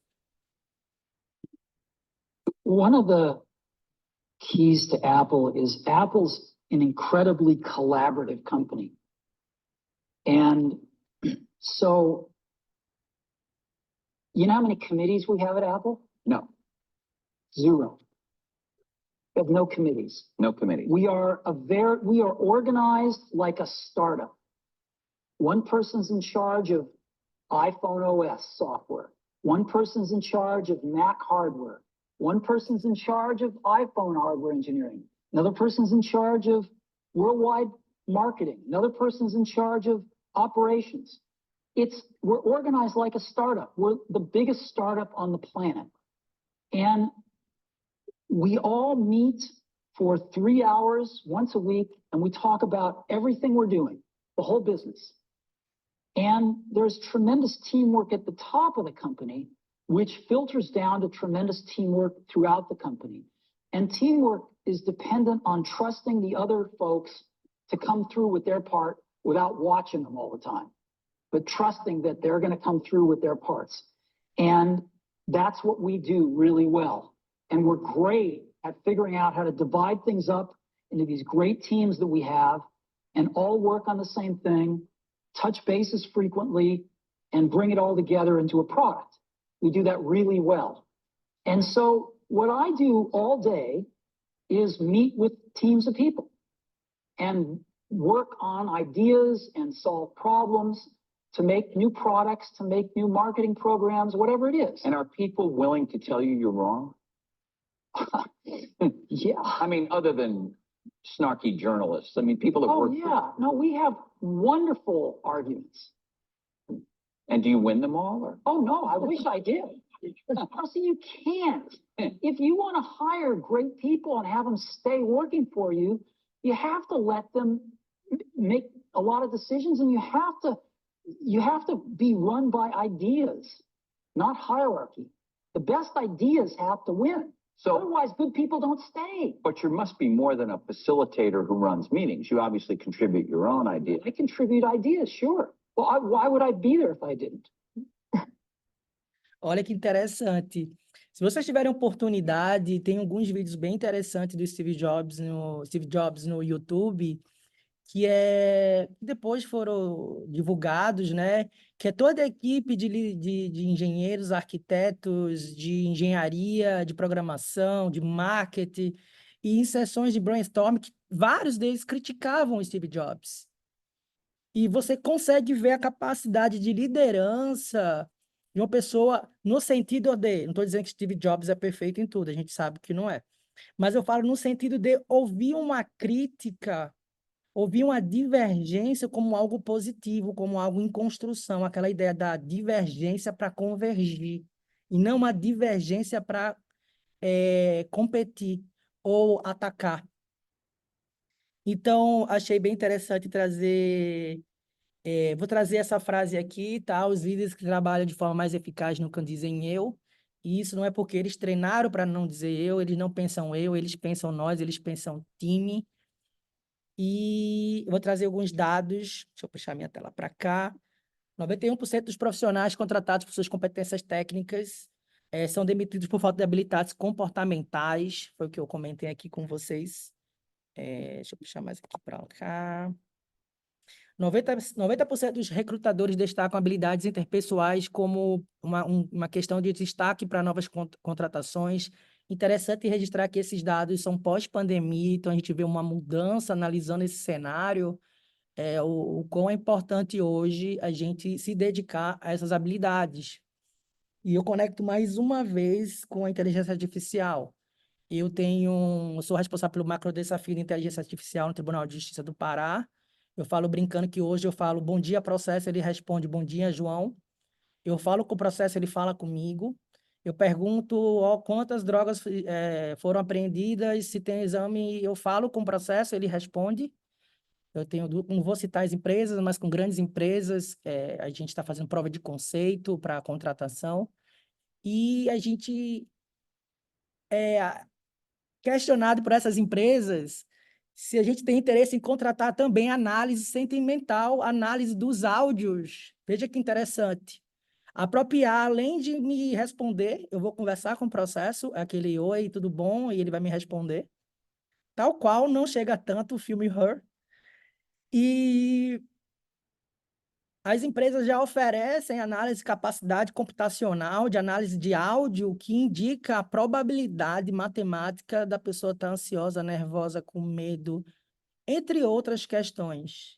One of the keys to Apple is Apple's an incredibly collaborative company. And so, you know how many committees we have at Apple? No. 0. We have no committees. No committee. We are organized like a startup. One person's in charge of iPhone OS software. One person's in charge of Mac hardware. One person's in charge of iPhone hardware engineering. Another person's in charge of worldwide marketing. Another person's in charge of operations. We're organized like a startup. We're the biggest startup on the planet. And we all meet for 3 hours once a week, and we talk about everything we're doing, the whole business. And there's tremendous teamwork at the top of the company, which filters down to tremendous teamwork throughout the company. And teamwork is dependent on trusting the other folks to come through with their part without watching them all the time, but trusting that they're going to come through with their parts. And that's what we do really well. And we're great at figuring out how to divide things up into these great teams that we have and all work on the same thing, touch bases frequently, and bring it all together into a product. We do that really well. And so what I do all day is meet with teams of people and work on ideas and solve problems to make new products, to make new marketing programs, whatever it is. And are people willing to tell you you're wrong? Yeah. I mean, other than snarky journalists. I mean, people have Oh, worked. yeah. No, we have wonderful arguments. And do you win them all? Or? Oh, no, I wish I did. See, you can't. If you want to hire great people and have them stay working for you, you have to let them make a lot of decisions, and you have to be run by ideas, not hierarchy. The best ideas have to win. So otherwise, good people don't stay. But you must be more than a facilitator who runs meetings. You obviously contribute your own ideas. I contribute ideas, sure. Well, why would I be there if I didn't? Olha que interessante. Se vocês tiverem oportunidade, tem alguns vídeos bem interessantes do Steve Jobs no YouTube, que depois foram divulgados, né? Que é toda a equipe de engenheiros, arquitetos, de engenharia, de programação, de marketing, e em sessões de brainstorming, que vários deles criticavam o Steve Jobs. E você consegue ver a capacidade de liderança de uma pessoa no sentido de... Não estou dizendo que Steve Jobs é perfeito em tudo, a gente sabe que não é. Mas eu falo no sentido de ouvir uma crítica, ouvir uma divergência como algo positivo, como algo em construção, aquela ideia da divergência para convergir, e não uma divergência para competir ou atacar. Então, achei bem interessante trazer... vou trazer essa frase aqui, tá? Os líderes que trabalham de forma mais eficaz nunca dizem eu, e isso não é porque eles treinaram para não dizer eu, eles não pensam eu, eles pensam nós, eles pensam time. E eu vou trazer alguns dados, deixa eu puxar minha tela para cá. 91% dos profissionais contratados por suas competências técnicas são demitidos por falta de habilidades comportamentais, foi o que eu comentei aqui com vocês. Deixa eu puxar mais aqui para cá. 90% dos recrutadores destacam habilidades interpessoais como uma questão de destaque para novas contratações. Interessante registrar que esses dados são pós-pandemia, então a gente vê uma mudança analisando esse cenário, o quão é importante hoje a gente se dedicar a essas habilidades. E eu conecto mais uma vez com a inteligência artificial. Eu sou responsável pelo macro desafio de inteligência artificial no Tribunal de Justiça do Pará. Eu falo brincando que hoje eu falo bom dia, processo, ele responde bom dia, João. Eu falo com o processo, ele fala comigo. Eu pergunto quantas drogas foram apreendidas, se tem exame, eu falo com o processo, ele responde. Não vou citar as empresas, mas com grandes empresas, a gente está fazendo prova de conceito para contratação. E a gente é questionado por essas empresas se a gente tem interesse em contratar também análise sentimental, análise dos áudios. Veja que interessante. A própria IA, além de me responder, eu vou conversar com o processo, aquele oi, tudo bom, e ele vai me responder. Tal qual não chega tanto o filme Her. E as empresas já oferecem análise de capacidade computacional, de análise de áudio, que indica a probabilidade matemática da pessoa estar ansiosa, nervosa, com medo, entre outras questões.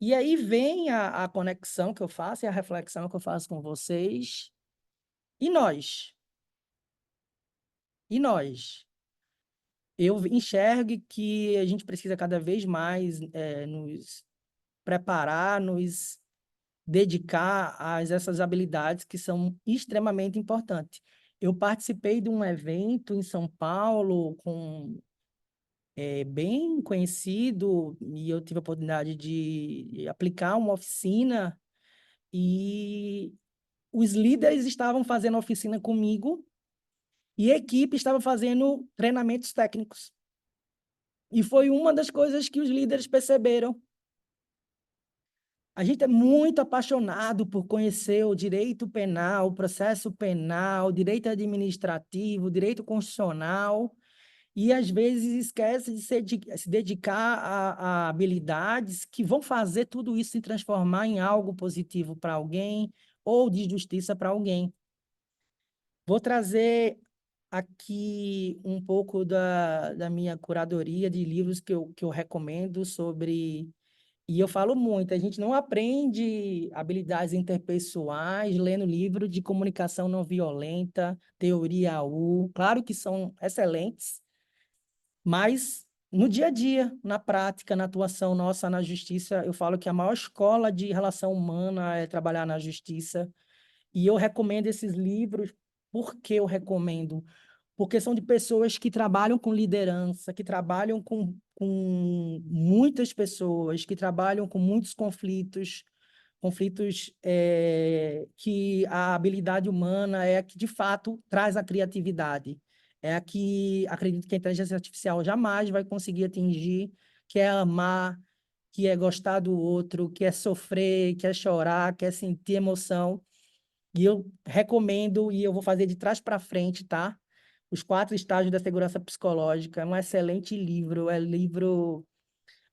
E aí vem a conexão que eu faço e a reflexão que eu faço com vocês. E nós? E nós? Eu enxergo que a gente precisa cada vez mais nos preparar, nos dedicar a essas habilidades que são extremamente importantes. Eu participei de um evento em São Paulo bem conhecido e eu tive a oportunidade de aplicar uma oficina e os líderes estavam fazendo oficina comigo e a equipe estava fazendo treinamentos técnicos. E foi uma das coisas que os líderes perceberam. A gente é muito apaixonado por conhecer o direito penal, o processo penal, o direito administrativo, o direito constitucional, e às vezes esquece de se dedicar a habilidades que vão fazer tudo isso se transformar em algo positivo para alguém ou de justiça para alguém. Vou trazer aqui um pouco da minha curadoria de livros que eu recomendo sobre. E eu falo muito, a gente não aprende habilidades interpessoais lendo livro de comunicação não violenta, teoria U, claro que são excelentes, mas no dia a dia, na prática, na atuação nossa na justiça, eu falo que a maior escola de relação humana é trabalhar na justiça. E eu recomendo esses livros. Por que eu recomendo? Porque são de pessoas que trabalham com liderança, que trabalham com muitas pessoas, que trabalham com muitos conflitos que a habilidade humana é a que, de fato, traz a criatividade. É a que acredito que a inteligência artificial jamais vai conseguir atingir, que é amar, que é gostar do outro, que é sofrer, que é chorar, que é sentir emoção. E eu recomendo, e eu vou fazer de trás para frente, tá? Os 4 estágios da segurança psicológica. É um excelente livro, é livro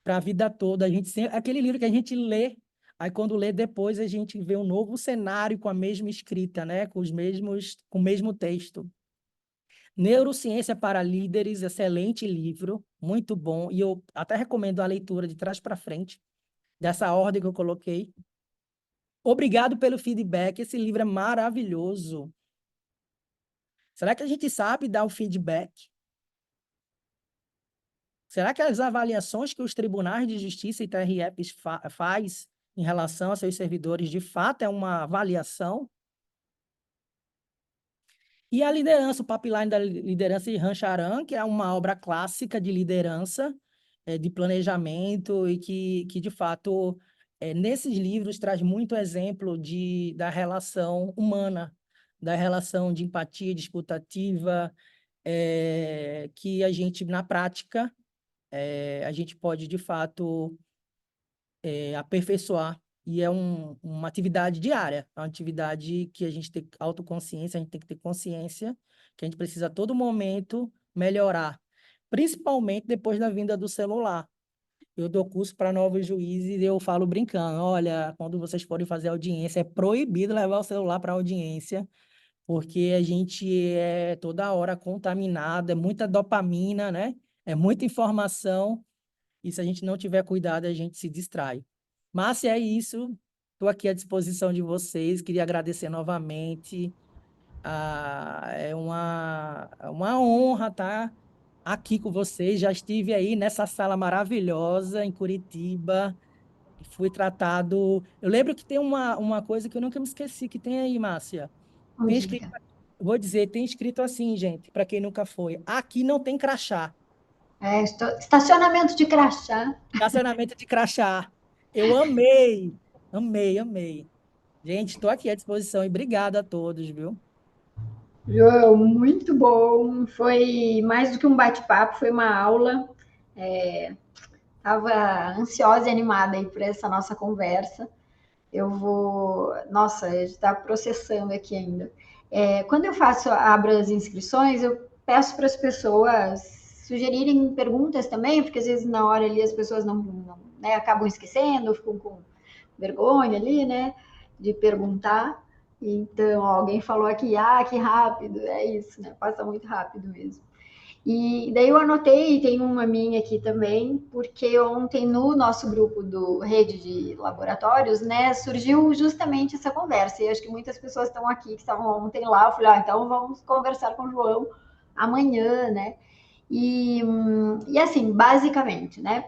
para a vida toda. Aquele livro que a gente lê, aí quando lê depois a gente vê um novo cenário com a mesma escrita, né? Com o mesmo texto. Neurociência para Líderes, excelente livro, muito bom. E eu até recomendo a leitura de trás para frente, dessa ordem que eu coloquei. Obrigado pelo feedback, esse livro é maravilhoso. Será que a gente sabe dar o feedback? Será que as avaliações que os tribunais de justiça e TRFs faz em relação a seus servidores, de fato, é uma avaliação? E a liderança, o pipeline da liderança de Rancharan, que é uma obra clássica de liderança, de planejamento, e que de fato, nesses livros, traz muito exemplo da relação humana, da relação de empatia, de escutativa, que a gente, na prática, a gente pode, de fato, aperfeiçoar. E é uma atividade diária, é uma atividade que a gente tem autoconsciência, a gente tem que ter consciência que a gente precisa a todo momento melhorar, principalmente depois da vinda do celular. Eu dou curso para novos juízes e eu falo brincando, olha, quando vocês forem fazer audiência, é proibido levar o celular para audiência, porque a gente é toda hora contaminado, é muita dopamina, né? É muita informação, e se a gente não tiver cuidado, a gente se distrai. Mas se é isso, estou aqui à disposição de vocês, queria agradecer novamente. É uma honra estar aqui com vocês. Já estive aí nessa sala maravilhosa em Curitiba. E fui tratado. Eu lembro que tem uma coisa que eu nunca me esqueci, que tem aí, Márcia. Bom Tem escrito, dia. vou dizer, tem escrito assim, gente, para quem nunca foi. Aqui não tem crachá. Estacionamento de crachá. Estacionamento de crachá. Eu amei, amei, amei. Gente, estou aqui à disposição e obrigado a todos, viu? João, muito bom. Foi mais do que um bate-papo, foi uma aula. Estava ansiosa e animada aí por essa nossa conversa. Eu vou. Nossa, a gente está processando aqui ainda. Quando eu abro as inscrições, eu peço para as pessoas sugerirem perguntas também, porque às vezes na hora ali as pessoas não, né, acabam esquecendo, ficam com vergonha ali, né, de perguntar. Então, alguém falou aqui, que rápido, é isso, né? Passa muito rápido mesmo. E daí eu anotei, tem uma minha aqui também, porque ontem no nosso grupo do Rede de Laboratórios, né, surgiu justamente essa conversa. E acho que muitas pessoas estão aqui, que estavam ontem lá, eu falei, então vamos conversar com o João amanhã, né? E assim, basicamente, né?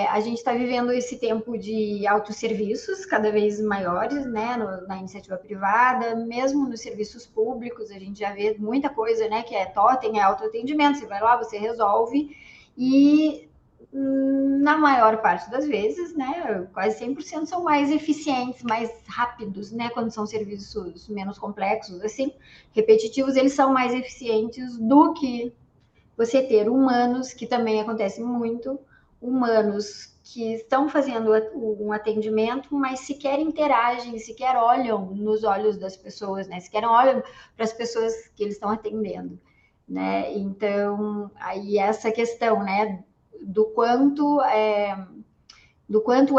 A gente está vivendo esse tempo de autosserviços cada vez maiores, né, na iniciativa privada, mesmo nos serviços públicos, a gente já vê muita coisa, né, que é totem, é autoatendimento, você vai lá, você resolve, e na maior parte das vezes, né, quase 100% são mais eficientes, mais rápidos, né, quando são serviços menos complexos, assim, repetitivos, eles são mais eficientes do que você ter humanos, que também acontece muito, humanos que estão fazendo um atendimento, mas sequer interagem, sequer olham nos olhos das pessoas, né? Sequer olham para as pessoas que eles estão atendendo, né? Então, aí essa questão, né, do quanto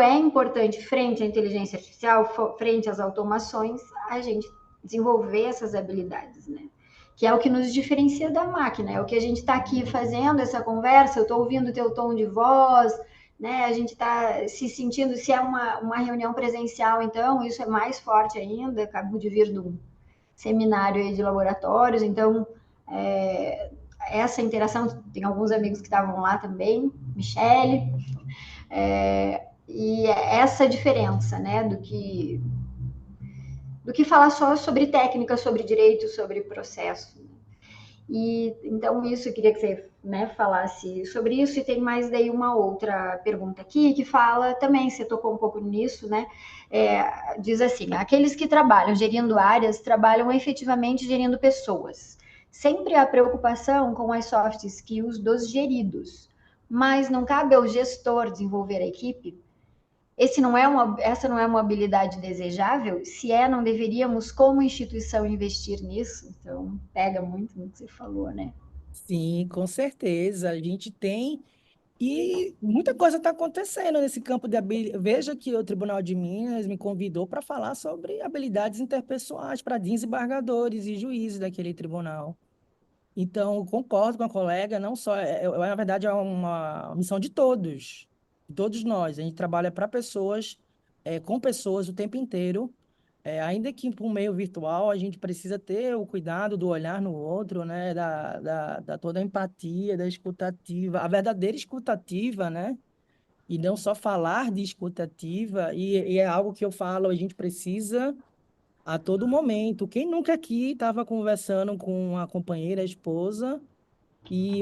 é importante frente à inteligência artificial, frente às automações, a gente desenvolver essas habilidades, né? Que é o que nos diferencia da máquina, é o que a gente está aqui fazendo essa conversa, eu estou ouvindo o teu tom de voz, né? A gente está se sentindo, se é uma reunião presencial, então isso é mais forte ainda. Acabo de vir de um seminário aí de laboratórios, então essa interação, tem alguns amigos que estavam lá também, Michele, e essa diferença, né, do que falar só sobre técnica, sobre direito, sobre processo. E então isso eu queria que você, né, falasse sobre isso. E tem mais daí uma outra pergunta aqui que fala também, você tocou um pouco nisso, né? Diz assim: aqueles que trabalham gerindo áreas trabalham efetivamente gerindo pessoas. Sempre há preocupação com as soft skills dos geridos, mas não cabe ao gestor desenvolver a equipe? Essa não é uma habilidade desejável? Se não deveríamos, como instituição, investir nisso? Então, pega muito no que você falou, né? Sim, com certeza. A gente tem. E muita coisa está acontecendo nesse campo de habilidade. Veja que o Tribunal de Minas me convidou para falar sobre habilidades interpessoais para desembargadores e juízes daquele tribunal. Então, eu concordo com a colega, não só, na verdade, é uma missão de todos nós. A gente trabalha para pessoas, com pessoas o tempo inteiro. Ainda que por meio virtual, a gente precisa ter o cuidado do olhar no outro, né? Da toda a empatia, da escutativa, a verdadeira escutativa, né? E não só falar de escutativa, e é algo que eu falo, a gente precisa a todo momento. Quem nunca aqui estava conversando com a companheira, a esposa,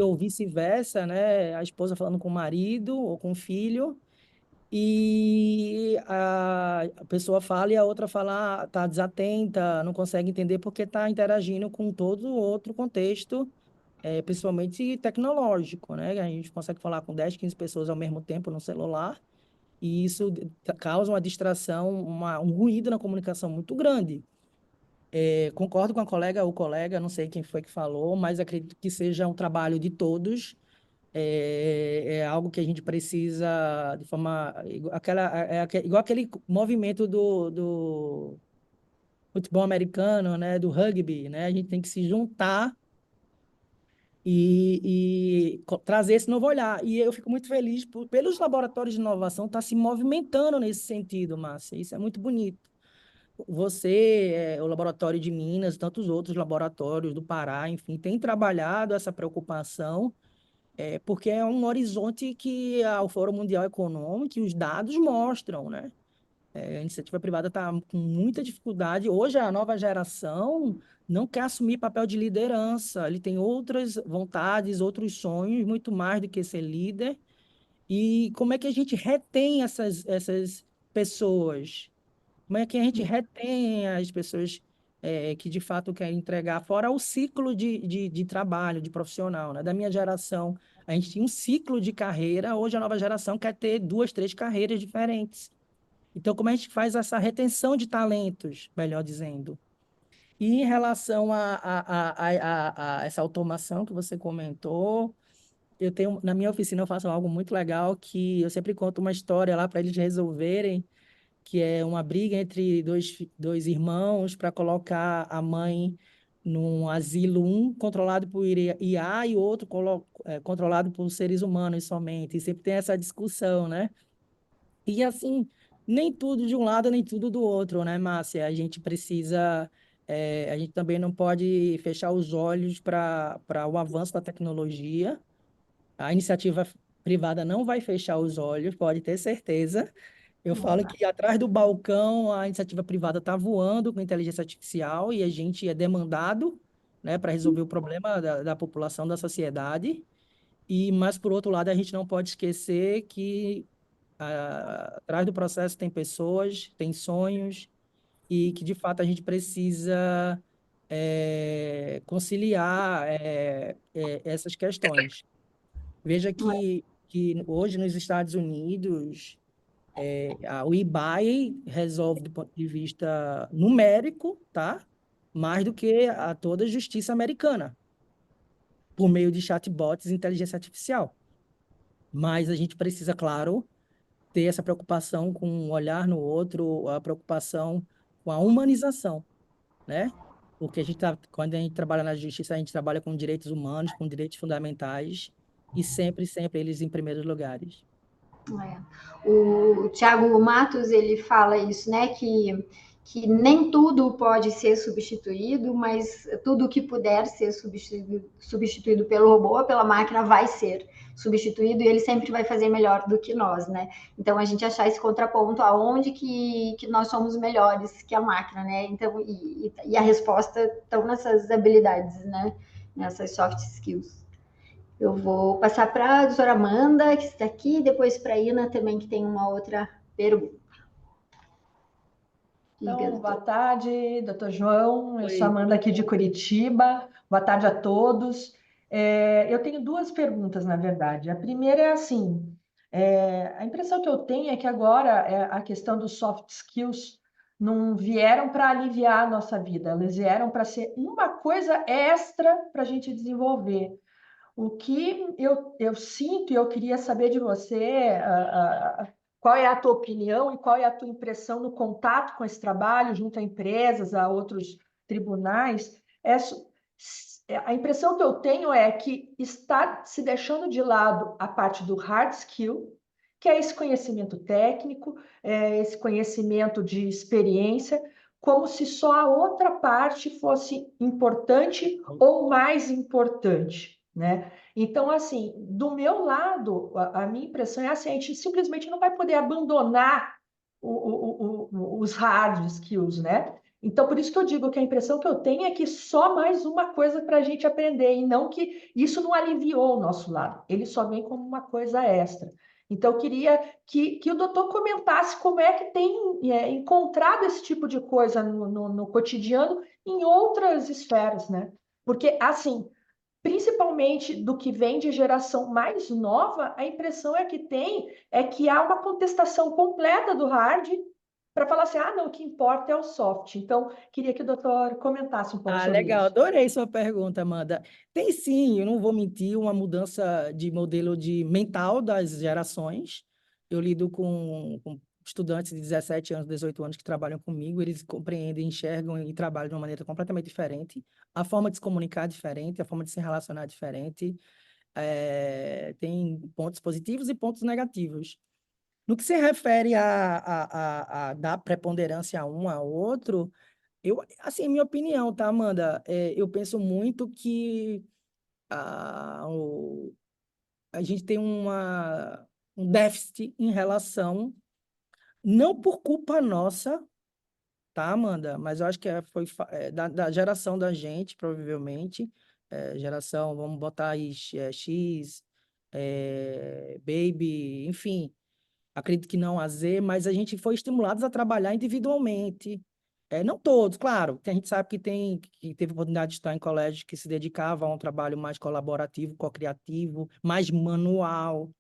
ou vice-versa, né? A esposa falando com o marido ou com o filho, e a pessoa fala e a outra fala, está desatenta, não consegue entender porque está interagindo com todo outro contexto, principalmente tecnológico, né? A gente consegue falar com 10, 15 pessoas ao mesmo tempo no celular, e isso causa uma distração, um ruído na comunicação muito grande. Concordo com a colega ou colega, não sei quem foi que falou, mas acredito que seja um trabalho de todos. É algo que a gente precisa de forma igual aquele movimento do futebol americano, né, do rugby, né? A gente tem que se juntar e trazer esse novo olhar. E eu fico muito feliz pelos laboratórios de inovação estar se movimentando nesse sentido, Márcia. Isso é muito bonito. você, o Laboratório de Minas, tantos outros laboratórios do Pará, enfim, tem trabalhado essa preocupação, porque é um horizonte que o Fórum Mundial Econômico e os dados mostram, né? A iniciativa privada está com muita dificuldade. Hoje, a nova geração não quer assumir papel de liderança. Ele tem outras vontades, outros sonhos, muito mais do que ser líder. E como é que a gente retém essas pessoas? Como é que a gente retém as pessoas que de fato querem entregar, fora o ciclo de trabalho, de profissional, né? Da minha geração, a gente tinha um ciclo de carreira, hoje a nova geração quer ter 2, 3 carreiras diferentes. Então, como a gente faz essa retenção de talentos, melhor dizendo? E em relação a essa automação que você comentou, eu tenho, na minha oficina eu faço algo muito legal que eu sempre conto uma história lá para eles resolverem, que é uma briga entre dois irmãos para colocar a mãe num asilo, um controlado por IA e o outro controlado por seres humanos somente. E sempre tem essa discussão, né? E assim, nem tudo de um lado, nem tudo do outro, né, Márcia? A gente precisa, a gente também não pode fechar os olhos para o avanço da tecnologia. A iniciativa privada não vai fechar os olhos, pode ter certeza. Eu falo que atrás do balcão a iniciativa privada está voando com inteligência artificial e a gente é demandado, né, para resolver o problema da população, da sociedade. Mas, por outro lado, a gente não pode esquecer que atrás do processo tem pessoas, tem sonhos, e que, de fato, a gente precisa conciliar essas questões. Veja que hoje, nos Estados Unidos, o eBay resolve, do ponto de vista numérico, tá? Mais do que toda a justiça americana, por meio de chatbots e inteligência artificial. Mas a gente precisa, claro, ter essa preocupação com um olhar no outro, a preocupação com a humanização, né? Porque quando a gente trabalha na justiça, a gente trabalha com direitos humanos, com direitos fundamentais, e sempre, sempre eles em primeiros lugares. O Tiago Matos, ele fala isso, né, que nem tudo pode ser substituído, mas tudo que puder ser substituído pelo robô ou pela máquina vai ser substituído e ele sempre vai fazer melhor do que nós, né? Então, a gente achar esse contraponto aonde que nós somos melhores que a máquina, né? Então, e a resposta estão nessas habilidades, né? Nessas soft skills. Eu vou passar para a doutora Amanda, que está aqui, e depois para a Ina também, que tem uma outra pergunta. Então, boa tarde, doutor João. Eu sou Oi. Amanda aqui de Curitiba. Boa tarde a todos. Eu tenho duas perguntas, na verdade. A primeira é assim: a impressão que eu tenho é que agora a questão dos soft skills não vieram para aliviar a nossa vida, elas vieram para ser uma coisa extra para a gente desenvolver. O que eu sinto e eu queria saber de você, qual é a tua opinião e qual é a tua impressão no contato com esse trabalho junto a empresas, a outros tribunais. A impressão que eu tenho é que está se deixando de lado a parte do hard skill, que é esse conhecimento técnico, esse conhecimento de experiência, como se só a outra parte fosse importante ou mais importante, né? Então, assim, do meu lado, a minha impressão é assim, a gente simplesmente não vai poder abandonar os hard skills, né? Então, por isso que eu digo que a impressão que eu tenho é que só mais uma coisa para a gente aprender, e não que isso não aliviou o nosso lado, ele só vem como uma coisa extra. Então, eu queria que o doutor comentasse como é que tem encontrado esse tipo de coisa no cotidiano em outras esferas, né? Porque, assim, principalmente do que vem de geração mais nova, a impressão que há uma contestação completa do hard para falar assim, não, o que importa é o soft. Então, queria que o doutor comentasse um pouco sobre Legal, isso. adorei sua pergunta, Amanda. Tem sim, eu não vou mentir, uma mudança de modelo mental das gerações. Eu lido com estudantes de 17 anos, 18 anos que trabalham comigo, eles compreendem, enxergam e trabalham de uma maneira completamente diferente. A forma de se comunicar é diferente, a forma de se relacionar é diferente. Tem pontos positivos e pontos negativos. No que se refere a dar preponderância a um a outro, assim, minha opinião, tá, Amanda? Eu penso muito que a, o- a gente tem um déficit em relação, não por culpa nossa, tá, Amanda? Mas eu acho que da geração da gente, provavelmente, geração, vamos botar aí, X, Baby, enfim. Acredito que não a Z, mas a gente foi estimulados a trabalhar individualmente. Não todos, claro, que a gente sabe que teve oportunidade de estar em colégio que se dedicava a um trabalho mais colaborativo, co-criativo, mais manual.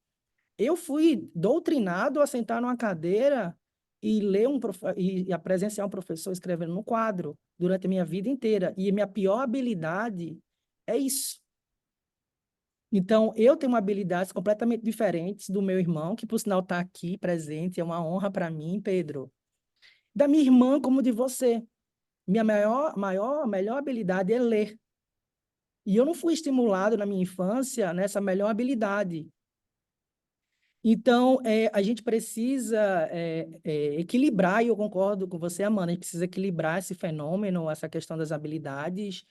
Eu fui doutrinado a sentar numa cadeira e a presenciar um professor escrevendo no quadro durante a minha vida inteira. E minha pior habilidade é isso. Então, eu tenho habilidades completamente diferentes do meu irmão, que por sinal está aqui presente, é uma honra para mim, Pedro. Da minha irmã, como de você. Minha melhor habilidade é ler. E eu não fui estimulado na minha infância nessa melhor habilidade. Então, a gente precisa equilibrar, e eu concordo com você, Amanda, a gente precisa equilibrar esse fenômeno, essa questão das habilidades.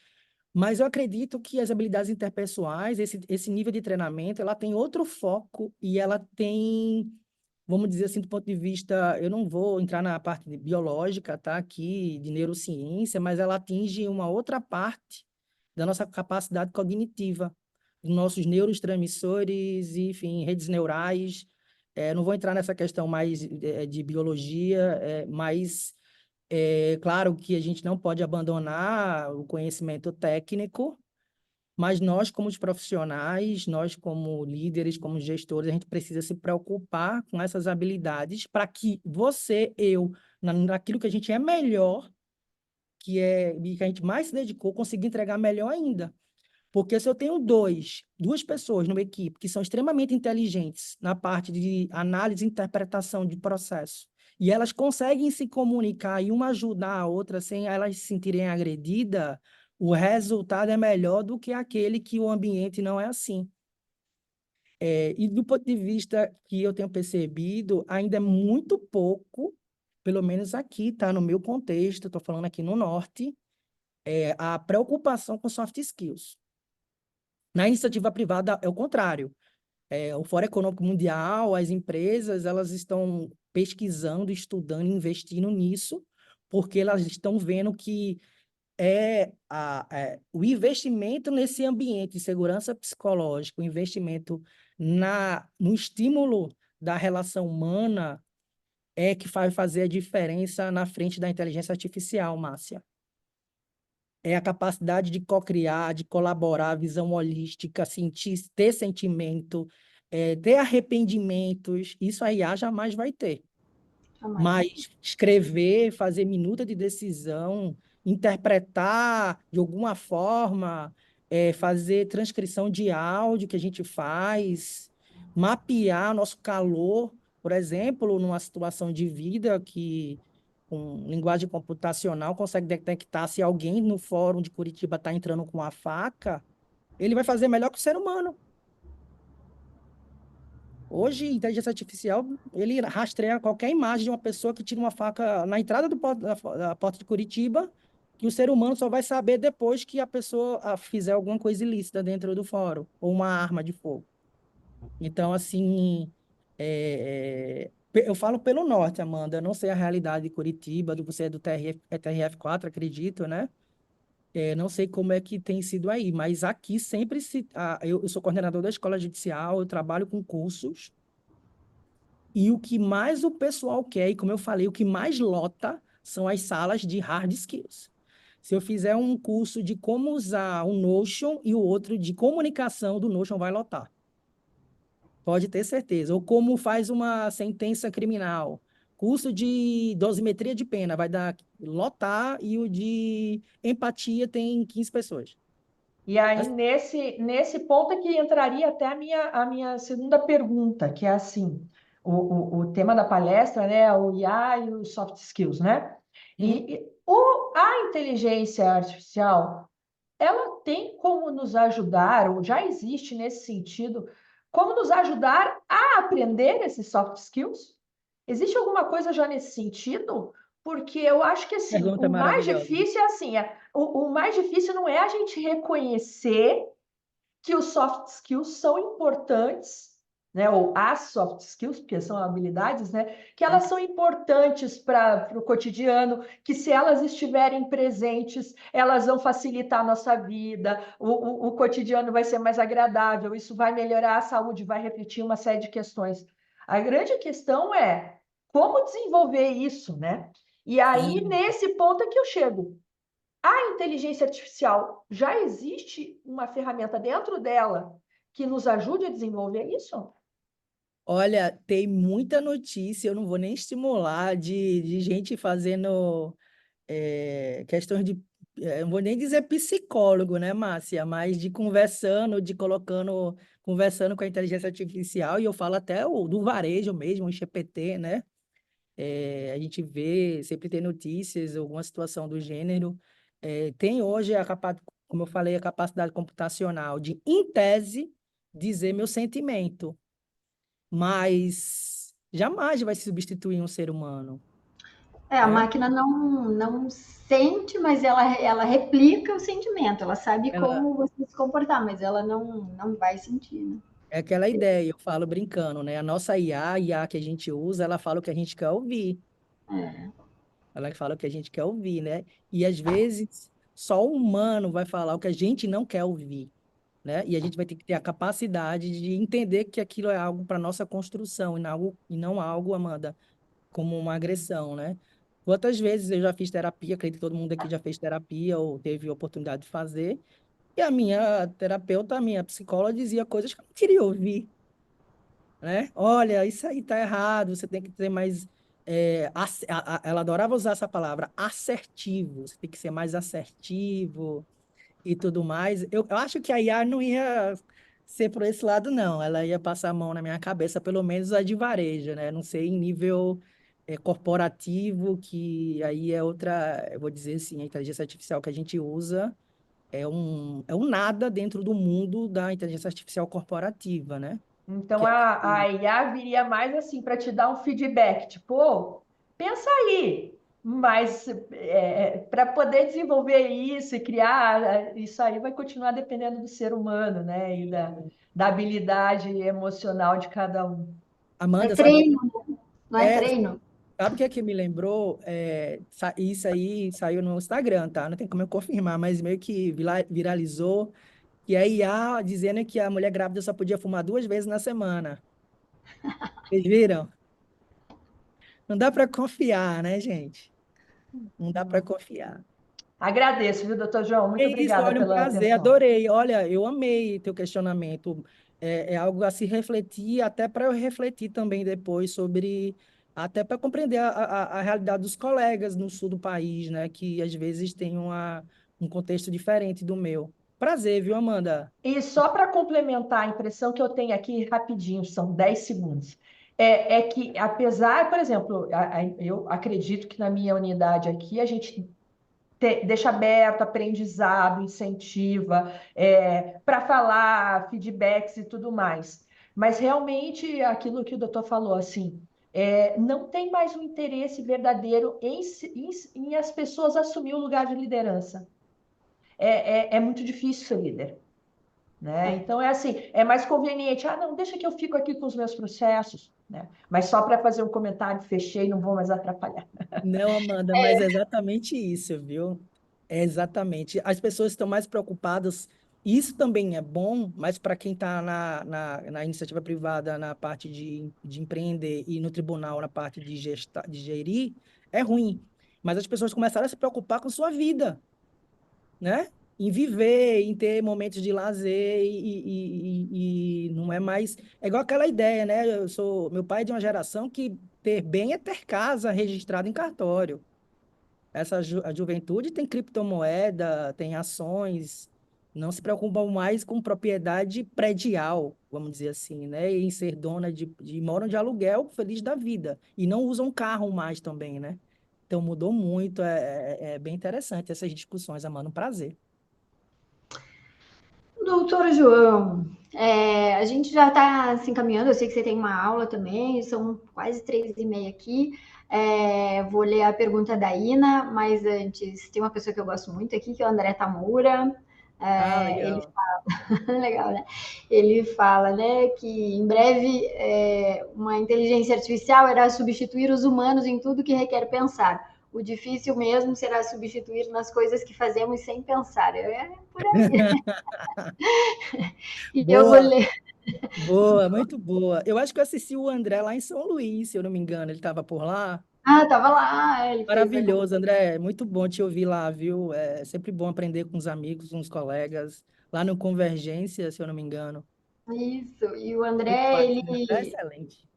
Mas eu acredito que as habilidades interpessoais, esse nível de treinamento, ela tem outro foco e ela tem, vamos dizer assim, do ponto de vista, eu não vou entrar na parte biológica, tá, aqui, de neurociência, mas ela atinge uma outra parte da nossa capacidade cognitiva, dos nossos neurotransmissores, e, enfim, redes neurais. Não vou entrar nessa questão mais de biologia, mas claro que a gente não pode abandonar o conhecimento técnico, mas nós, como os profissionais, nós, como líderes, como gestores, a gente precisa se preocupar com essas habilidades para que você, naquilo que a gente é melhor, e que a gente mais se dedicou, consiga entregar melhor ainda. Porque se eu tenho duas pessoas numa equipe que são extremamente inteligentes na parte de análise e interpretação de processo, e elas conseguem se comunicar e uma ajudar a outra sem elas se sentirem agredidas, o resultado é melhor do que aquele que o ambiente não é assim. E do ponto de vista que eu tenho percebido, ainda é muito pouco, pelo menos aqui, tá? No meu contexto, estou falando aqui no Norte, a preocupação com soft skills. Na iniciativa privada é o contrário. O Fórum Econômico Mundial, as empresas, elas estão pesquisando, estudando, investindo nisso, porque elas estão vendo que o investimento nesse ambiente de segurança psicológica, o investimento no estímulo da relação humana que vai fazer a diferença na frente da inteligência artificial, Márcia. É a capacidade de co-criar, de colaborar, visão holística, sentir, ter sentimento, ter arrependimentos. Isso a IA jamais vai ter. Jamais. Mas escrever, fazer minuta de decisão, interpretar de alguma forma, fazer transcrição de áudio que a gente faz, mapear nosso calor, por exemplo, numa situação de vida que com linguagem computacional consegue detectar se alguém no fórum de Curitiba está entrando com uma faca, ele vai fazer melhor que o ser humano. Hoje, a inteligência artificial, ele rastreia qualquer imagem de uma pessoa que tira uma faca na entrada da porta de Curitiba, que o ser humano só vai saber depois que a pessoa fizer alguma coisa ilícita dentro do fórum, ou uma arma de fogo. Então, assim, eu falo pelo norte, Amanda, eu não sei a realidade de Curitiba, você é do TRF4, acredito, né? Não sei como é que tem sido aí, mas aqui sempre eu sou coordenador da escola judicial, eu trabalho com cursos, e o que mais o pessoal quer, e como eu falei, o que mais lota são as salas de hard skills. Se eu fizer um curso de como usar o Notion e o outro de comunicação do Notion, vai lotar. Pode ter certeza. Ou como faz uma sentença criminal. Curso de dosimetria de pena vai dar lotar, e o de empatia tem 15 pessoas. E aí, nesse ponto é que entraria até a minha segunda pergunta, que é assim, o tema da palestra, né, o IA e os soft skills, né? A inteligência artificial, ela tem como nos ajudar, ou já existe nesse sentido, como nos ajudar a aprender esses soft skills? Existe alguma coisa já nesse sentido? Porque eu acho que assim, Pergunta o mais maravilhosa. difícil é assim, o mais difícil não é a gente reconhecer que os soft skills são importantes, né? Ou as soft skills, porque são habilidades, né? Que elas são importantes para o cotidiano, que se elas estiverem presentes, elas vão facilitar a nossa vida, o cotidiano vai ser mais agradável, isso vai melhorar a saúde, vai refletir uma série de questões. A grande questão é como desenvolver isso, né? E aí, Sim. nesse ponto é que eu chego. A inteligência artificial já existe uma ferramenta dentro dela que nos ajude a desenvolver isso? Olha, tem muita notícia, eu não vou nem estimular, de gente fazendo questões de, não vou nem dizer psicólogo, né, Márcia, mas de conversando, conversando com a inteligência artificial, e eu falo até do varejo mesmo, o GPT, né? A gente vê, sempre tem notícias, alguma situação do gênero. Tem hoje, como eu falei, a capacidade computacional de, em tese, dizer meu sentimento, mas jamais vai substituir um ser humano, A né? máquina não sente, mas ela replica o sentimento, ela sabe Ela, como você se comportar, mas ela não vai sentir, né? é aquela ideia, eu falo brincando, né? A nossa IA, a IA que a gente usa, ela fala o que a gente quer ouvir. É. Ela fala o que a gente quer ouvir, né? E às vezes só o humano vai falar o que a gente não quer ouvir, né? E a gente vai ter que ter a capacidade de entender que aquilo é algo para nossa construção e não algo, Amanda, como uma agressão, né? Quantas vezes eu já fiz terapia, acredito que todo mundo aqui já fez terapia ou teve oportunidade de fazer, e a minha terapeuta, a minha psicóloga dizia coisas que eu não queria ouvir, né? Olha, isso aí tá errado, você tem que ter mais. Ela adorava usar essa palavra, assertivo, você tem que ser mais assertivo e tudo mais. Eu acho que a IA não ia ser por esse lado, não. Ela ia passar a mão na minha cabeça, pelo menos a de varejo, né? Não sei em nível corporativo, que aí é outra, eu vou dizer assim, a inteligência artificial que a gente usa é um nada dentro do mundo da inteligência artificial corporativa, né? Então Que é a IA viria mais assim para te dar um feedback, tipo, "Ô, pensa aí, mas para poder desenvolver isso e criar, isso aí vai continuar dependendo do ser humano, né? E da habilidade emocional de cada um. É Amanda, sabe, treino, não é é, treino? sabe o que é que me lembrou? Isso aí saiu no Instagram, tá? Não tem como eu confirmar, mas meio que viralizou. E a IA dizendo que a mulher grávida só podia fumar 2 vezes na semana. Vocês viram? Não dá para confiar, né, gente? Não dá para confiar. Agradeço, viu, doutor João? Muito É isso, obrigada olha, um pela prazer, atenção. adorei. Olha, eu amei teu questionamento. É algo a se refletir, até para eu refletir também depois sobre, até para compreender a realidade dos colegas no sul do país, né? Que às vezes tem um contexto diferente do meu. Prazer, viu, Amanda? E só para complementar a impressão que eu tenho aqui, rapidinho, são 10 segundos, é que, apesar, por exemplo, eu acredito que na minha unidade aqui a gente deixa aberto aprendizado, incentiva, para falar, feedbacks e tudo mais. Mas realmente aquilo que o doutor falou, assim, não tem mais um interesse verdadeiro em as pessoas assumir o lugar de liderança. É muito difícil ser líder, né? É. Então é assim, é mais conveniente, não, deixa que eu fico aqui com os meus processos, né? Mas só para fazer um comentário, fechei, não vou mais atrapalhar. Não, Amanda, mas é exatamente isso, viu? É exatamente. As pessoas estão mais preocupadas. Isso também é bom, mas para quem está na iniciativa privada, na parte de empreender e no tribunal, na parte de gerir, é ruim. Mas as pessoas começaram a se preocupar com sua vida, né? Em viver, em ter momentos de lazer e não é mais. É igual aquela ideia, né? Meu pai é de uma geração que ter bem é ter casa registrada em cartório. A juventude tem criptomoeda, tem ações, não se preocupam mais com propriedade predial, vamos dizer assim, né? E em ser dona moram de aluguel, feliz da vida. E não usam carro mais também, né? Então mudou muito, é bem interessante essas discussões, Amanda, um prazer. Doutor João, a gente já está se encaminhando, eu sei que você tem uma aula também, são quase 3h30 aqui. Vou ler a pergunta da Ina, mas antes tem uma pessoa que eu gosto muito aqui, que é o André Tamura. Ele Legal. fala, legal, né? Ele fala, né, que em breve uma inteligência artificial irá substituir os humanos em tudo que requer pensar. O difícil mesmo será substituir nas coisas que fazemos sem pensar. É por aí. E eu vou Boa, ler. boa, muito boa. Eu acho que eu assisti o André lá em São Luís, se eu não me engano. Ele estava por lá. Ah, tava lá, ele fez a Maravilhoso, André. Muito bom te ouvir lá, viu? É sempre bom aprender com os amigos, com os colegas. Lá no Convergência, se eu não me engano. isso. E o Muito André, bacana. É ele excelente.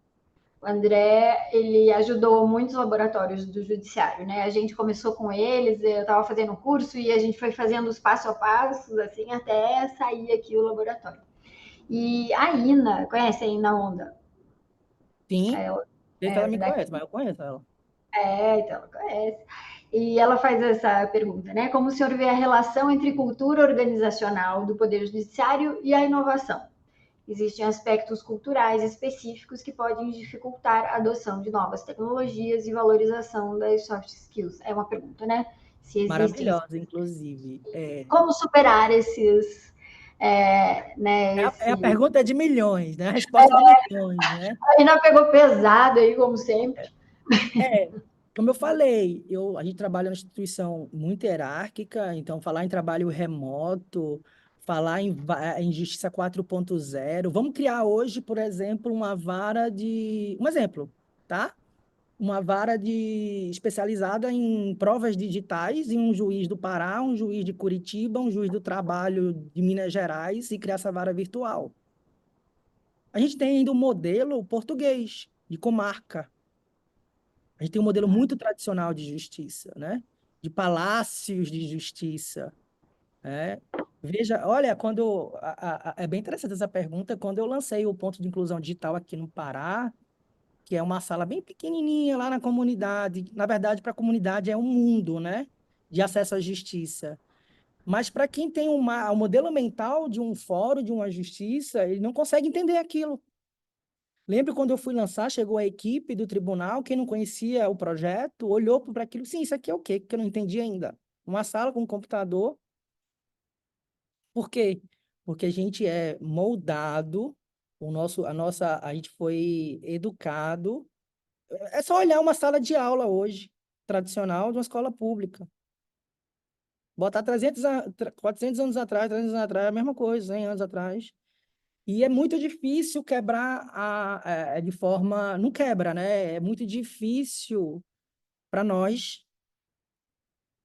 O André, ele ajudou muitos laboratórios do judiciário, né? A gente começou com eles, eu estava fazendo um curso e a gente foi fazendo os passo a passos, assim, até sair aqui o laboratório. E a Ina, conhece a Ina Onda? Sim, Ela, não sei se ela me daqui, conhece, mas eu conheço ela. então ela conhece. E ela faz essa pergunta, né? Como o senhor vê a relação entre cultura organizacional do Poder Judiciário e a inovação? Existem aspectos culturais específicos que podem dificultar a adoção de novas tecnologias e valorização das soft skills. É uma pergunta, né? Se existem. Maravilhosa, inclusive. Como superar esses. Né, A esse... pergunta é de milhões, né? A resposta é de milhões, né? A Ina pegou pesado aí, como sempre. É, como eu falei, a gente trabalha numa instituição muito hierárquica, então falar em trabalho remoto, falar em justiça 4.0, vamos criar hoje, por exemplo, uma vara de... Um exemplo, tá? Uma vara especializada em provas digitais, em um juiz do Pará, um juiz de Curitiba, um juiz do trabalho de Minas Gerais e criar essa vara virtual. A gente tem ainda o modelo português, de comarca. A gente tem um modelo muito tradicional de justiça, né? De palácios de justiça, né? Veja, olha, é bem interessante essa pergunta. Quando eu lancei o ponto de inclusão digital aqui no Pará, que é uma sala bem pequenininha lá na comunidade, na verdade, para a comunidade é um mundo, né? De acesso à justiça. Mas para quem tem o modelo mental de um fórum, de uma justiça, ele não consegue entender aquilo. Lembro quando eu fui lançar, chegou a equipe do tribunal, quem não conhecia o projeto, olhou para aquilo, sim, isso aqui é o quê? Que eu não entendi ainda. Uma sala com um computador. Por quê? Porque a gente é moldado, a gente foi educado. É só olhar uma sala de aula hoje, tradicional, de uma escola pública. Botar 400 anos atrás, 300 anos atrás, é a mesma coisa, 100 anos atrás. E é muito difícil quebrar de forma. Não quebra, né? É muito difícil para nós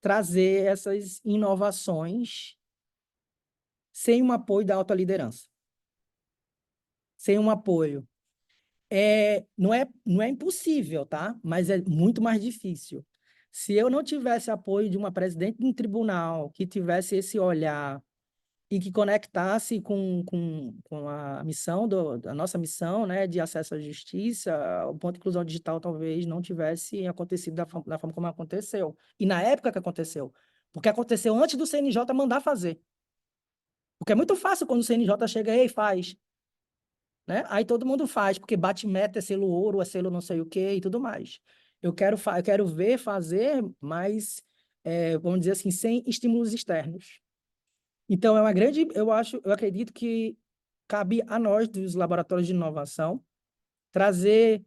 trazer essas inovações sem um apoio da alta liderança. Sem um apoio. Não é impossível, tá? Mas é muito mais difícil. Se eu não tivesse apoio de uma presidente de um tribunal que tivesse esse olhar e que conectasse com a missão, a nossa missão, né, de acesso à justiça, o ponto de inclusão digital talvez não tivesse acontecido da forma como aconteceu. E na época que aconteceu. Porque aconteceu antes do CNJ mandar fazer. Porque é muito fácil quando o CNJ chega e faz, né? Aí todo mundo faz, porque bate meta, é selo ouro, é selo não sei o quê e tudo mais. Eu quero ver fazer, mas, vamos dizer assim, sem estímulos externos. Então, eu acredito que cabe a nós, dos laboratórios de inovação, trazer,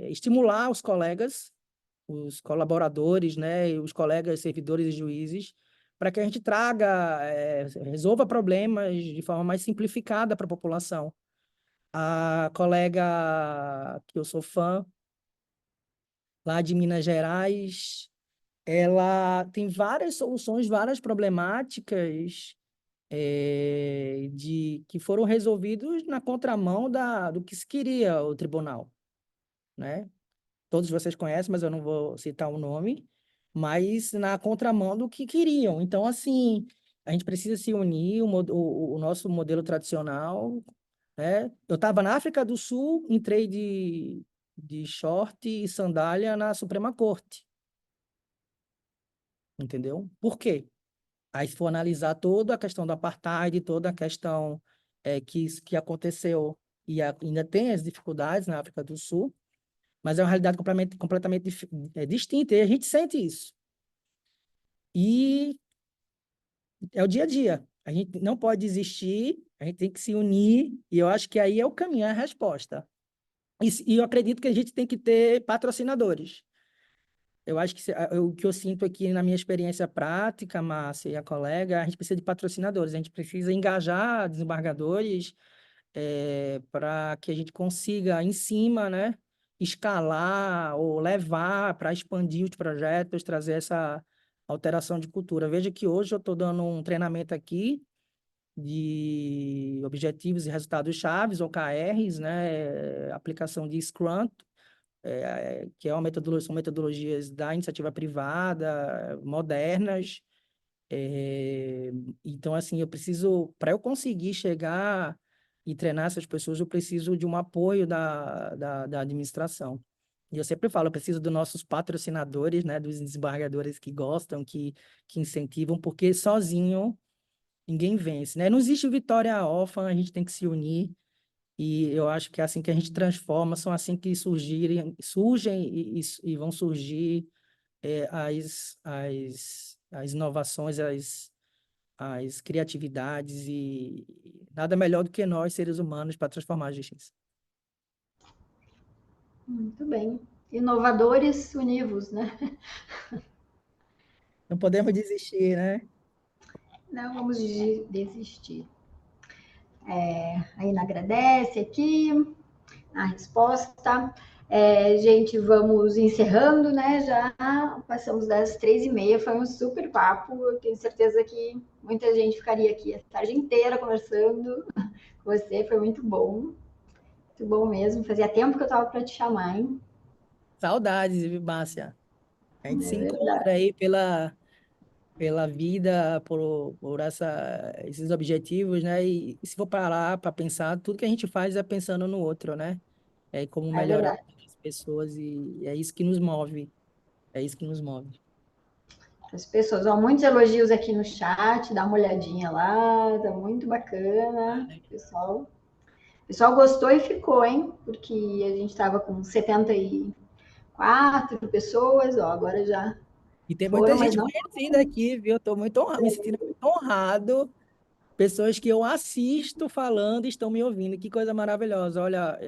estimular os colaboradores, né, e os colegas servidores e juízes, para que a gente resolva problemas de forma mais simplificada para a população. A colega que eu sou fã, lá de Minas Gerais, ela tem várias soluções, várias problemáticas que foram resolvidos na contramão do que se queria o tribunal, né? Todos vocês conhecem, mas eu não vou citar o nome, mas na contramão do que queriam. Então, assim, a gente precisa se unir, o nosso modelo tradicional, né? Eu estava na África do Sul, entrei de short e sandália na Suprema Corte, entendeu? Por quê? Aí, se for analisar toda a questão do apartheid, toda a questão que aconteceu e ainda tem as dificuldades na África do Sul, mas é uma realidade completamente distinta, e a gente sente isso. E é o dia a dia. A gente não pode desistir, a gente tem que se unir, e eu acho que aí é o caminho, é a resposta. E eu acredito que a gente tem que ter patrocinadores. Eu acho que o que eu sinto aqui na minha experiência prática, Márcia e a colega, a gente precisa de patrocinadores, a gente precisa engajar desembargadores para que a gente consiga, em cima, né, escalar ou levar para expandir os projetos, trazer essa alteração de cultura. Veja que hoje eu estou dando um treinamento aqui de objetivos e resultados chaves, OKRs, né, aplicação de Scrum, que é são metodologias da iniciativa privada, modernas. Então, assim, para eu conseguir chegar e treinar essas pessoas, eu preciso de um apoio da administração. E eu sempre falo, eu preciso dos nossos patrocinadores, né, dos desembargadores que gostam, que incentivam, porque sozinho ninguém vence, né? Não existe vitória órfã, a gente tem que se unir. E eu acho que é assim que a gente transforma, são assim que surgem e vão surgir as inovações, as criatividades, e nada melhor do que nós, seres humanos, para transformar a justiça. Muito bem. Inovadores univos, né? Não podemos desistir, né? Não vamos desistir. A Ina agradece aqui a resposta. Gente, vamos encerrando, né? Já passamos das 3h30, foi um super papo. Eu tenho certeza que muita gente ficaria aqui a tarde inteira conversando com você, foi muito bom. Muito bom mesmo. Fazia tempo que eu estava para te chamar, hein? Saudades, viu, Márcia? A gente É se verdade. encontra aí pela vida, por esses objetivos, né? E se for parar para pensar, tudo que a gente faz é pensando no outro, né? É como É melhorar verdade. as pessoas, e é isso que nos move. É isso que nos move. As pessoas, ó, muitos elogios aqui no chat, dá uma olhadinha lá, tá muito bacana. O pessoal gostou e ficou, hein? Porque a gente estava com 74 pessoas, ó, agora já E tem muita foram, mas gente não. conhecida aqui, viu? Eu tô muito honrado, me sentindo muito honrado. Pessoas que eu assisto falando estão me ouvindo. Que coisa maravilhosa. Olha,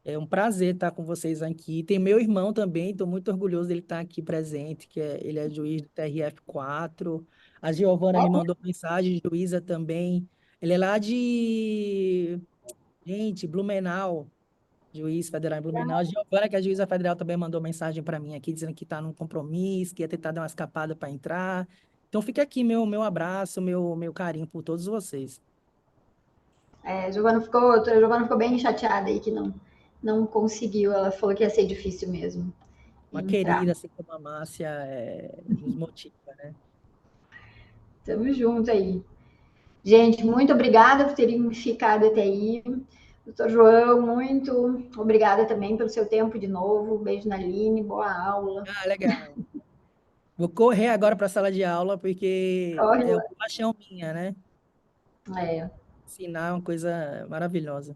é um prazer estar com vocês aqui. Tem meu irmão também, estou muito orgulhoso dele estar aqui presente, ele é juiz do TRF4. A Giovana me mandou mensagem, juíza também. Ele é lá gente, Blumenau, juiz federal em Blumenau. A Giovana, que é juíza federal, também mandou mensagem para mim aqui, dizendo que está num compromisso, que ia tentar dar uma escapada para entrar. Então fica aqui meu abraço, meu carinho por todos vocês. A Giovana ficou bem chateada aí que não conseguiu. Ela falou que ia ser difícil mesmo Uma entrar. querida, assim como a Márcia, nos motiva, né? Tamo junto aí. Gente, muito obrigada por terem ficado até aí. Doutor João, muito obrigada também pelo seu tempo de novo. Beijo na Aline, boa aula. Ah, legal. Vou correr agora para a sala de aula, porque Corre é lá. uma paixão minha, né? É, Ensinar é uma coisa maravilhosa.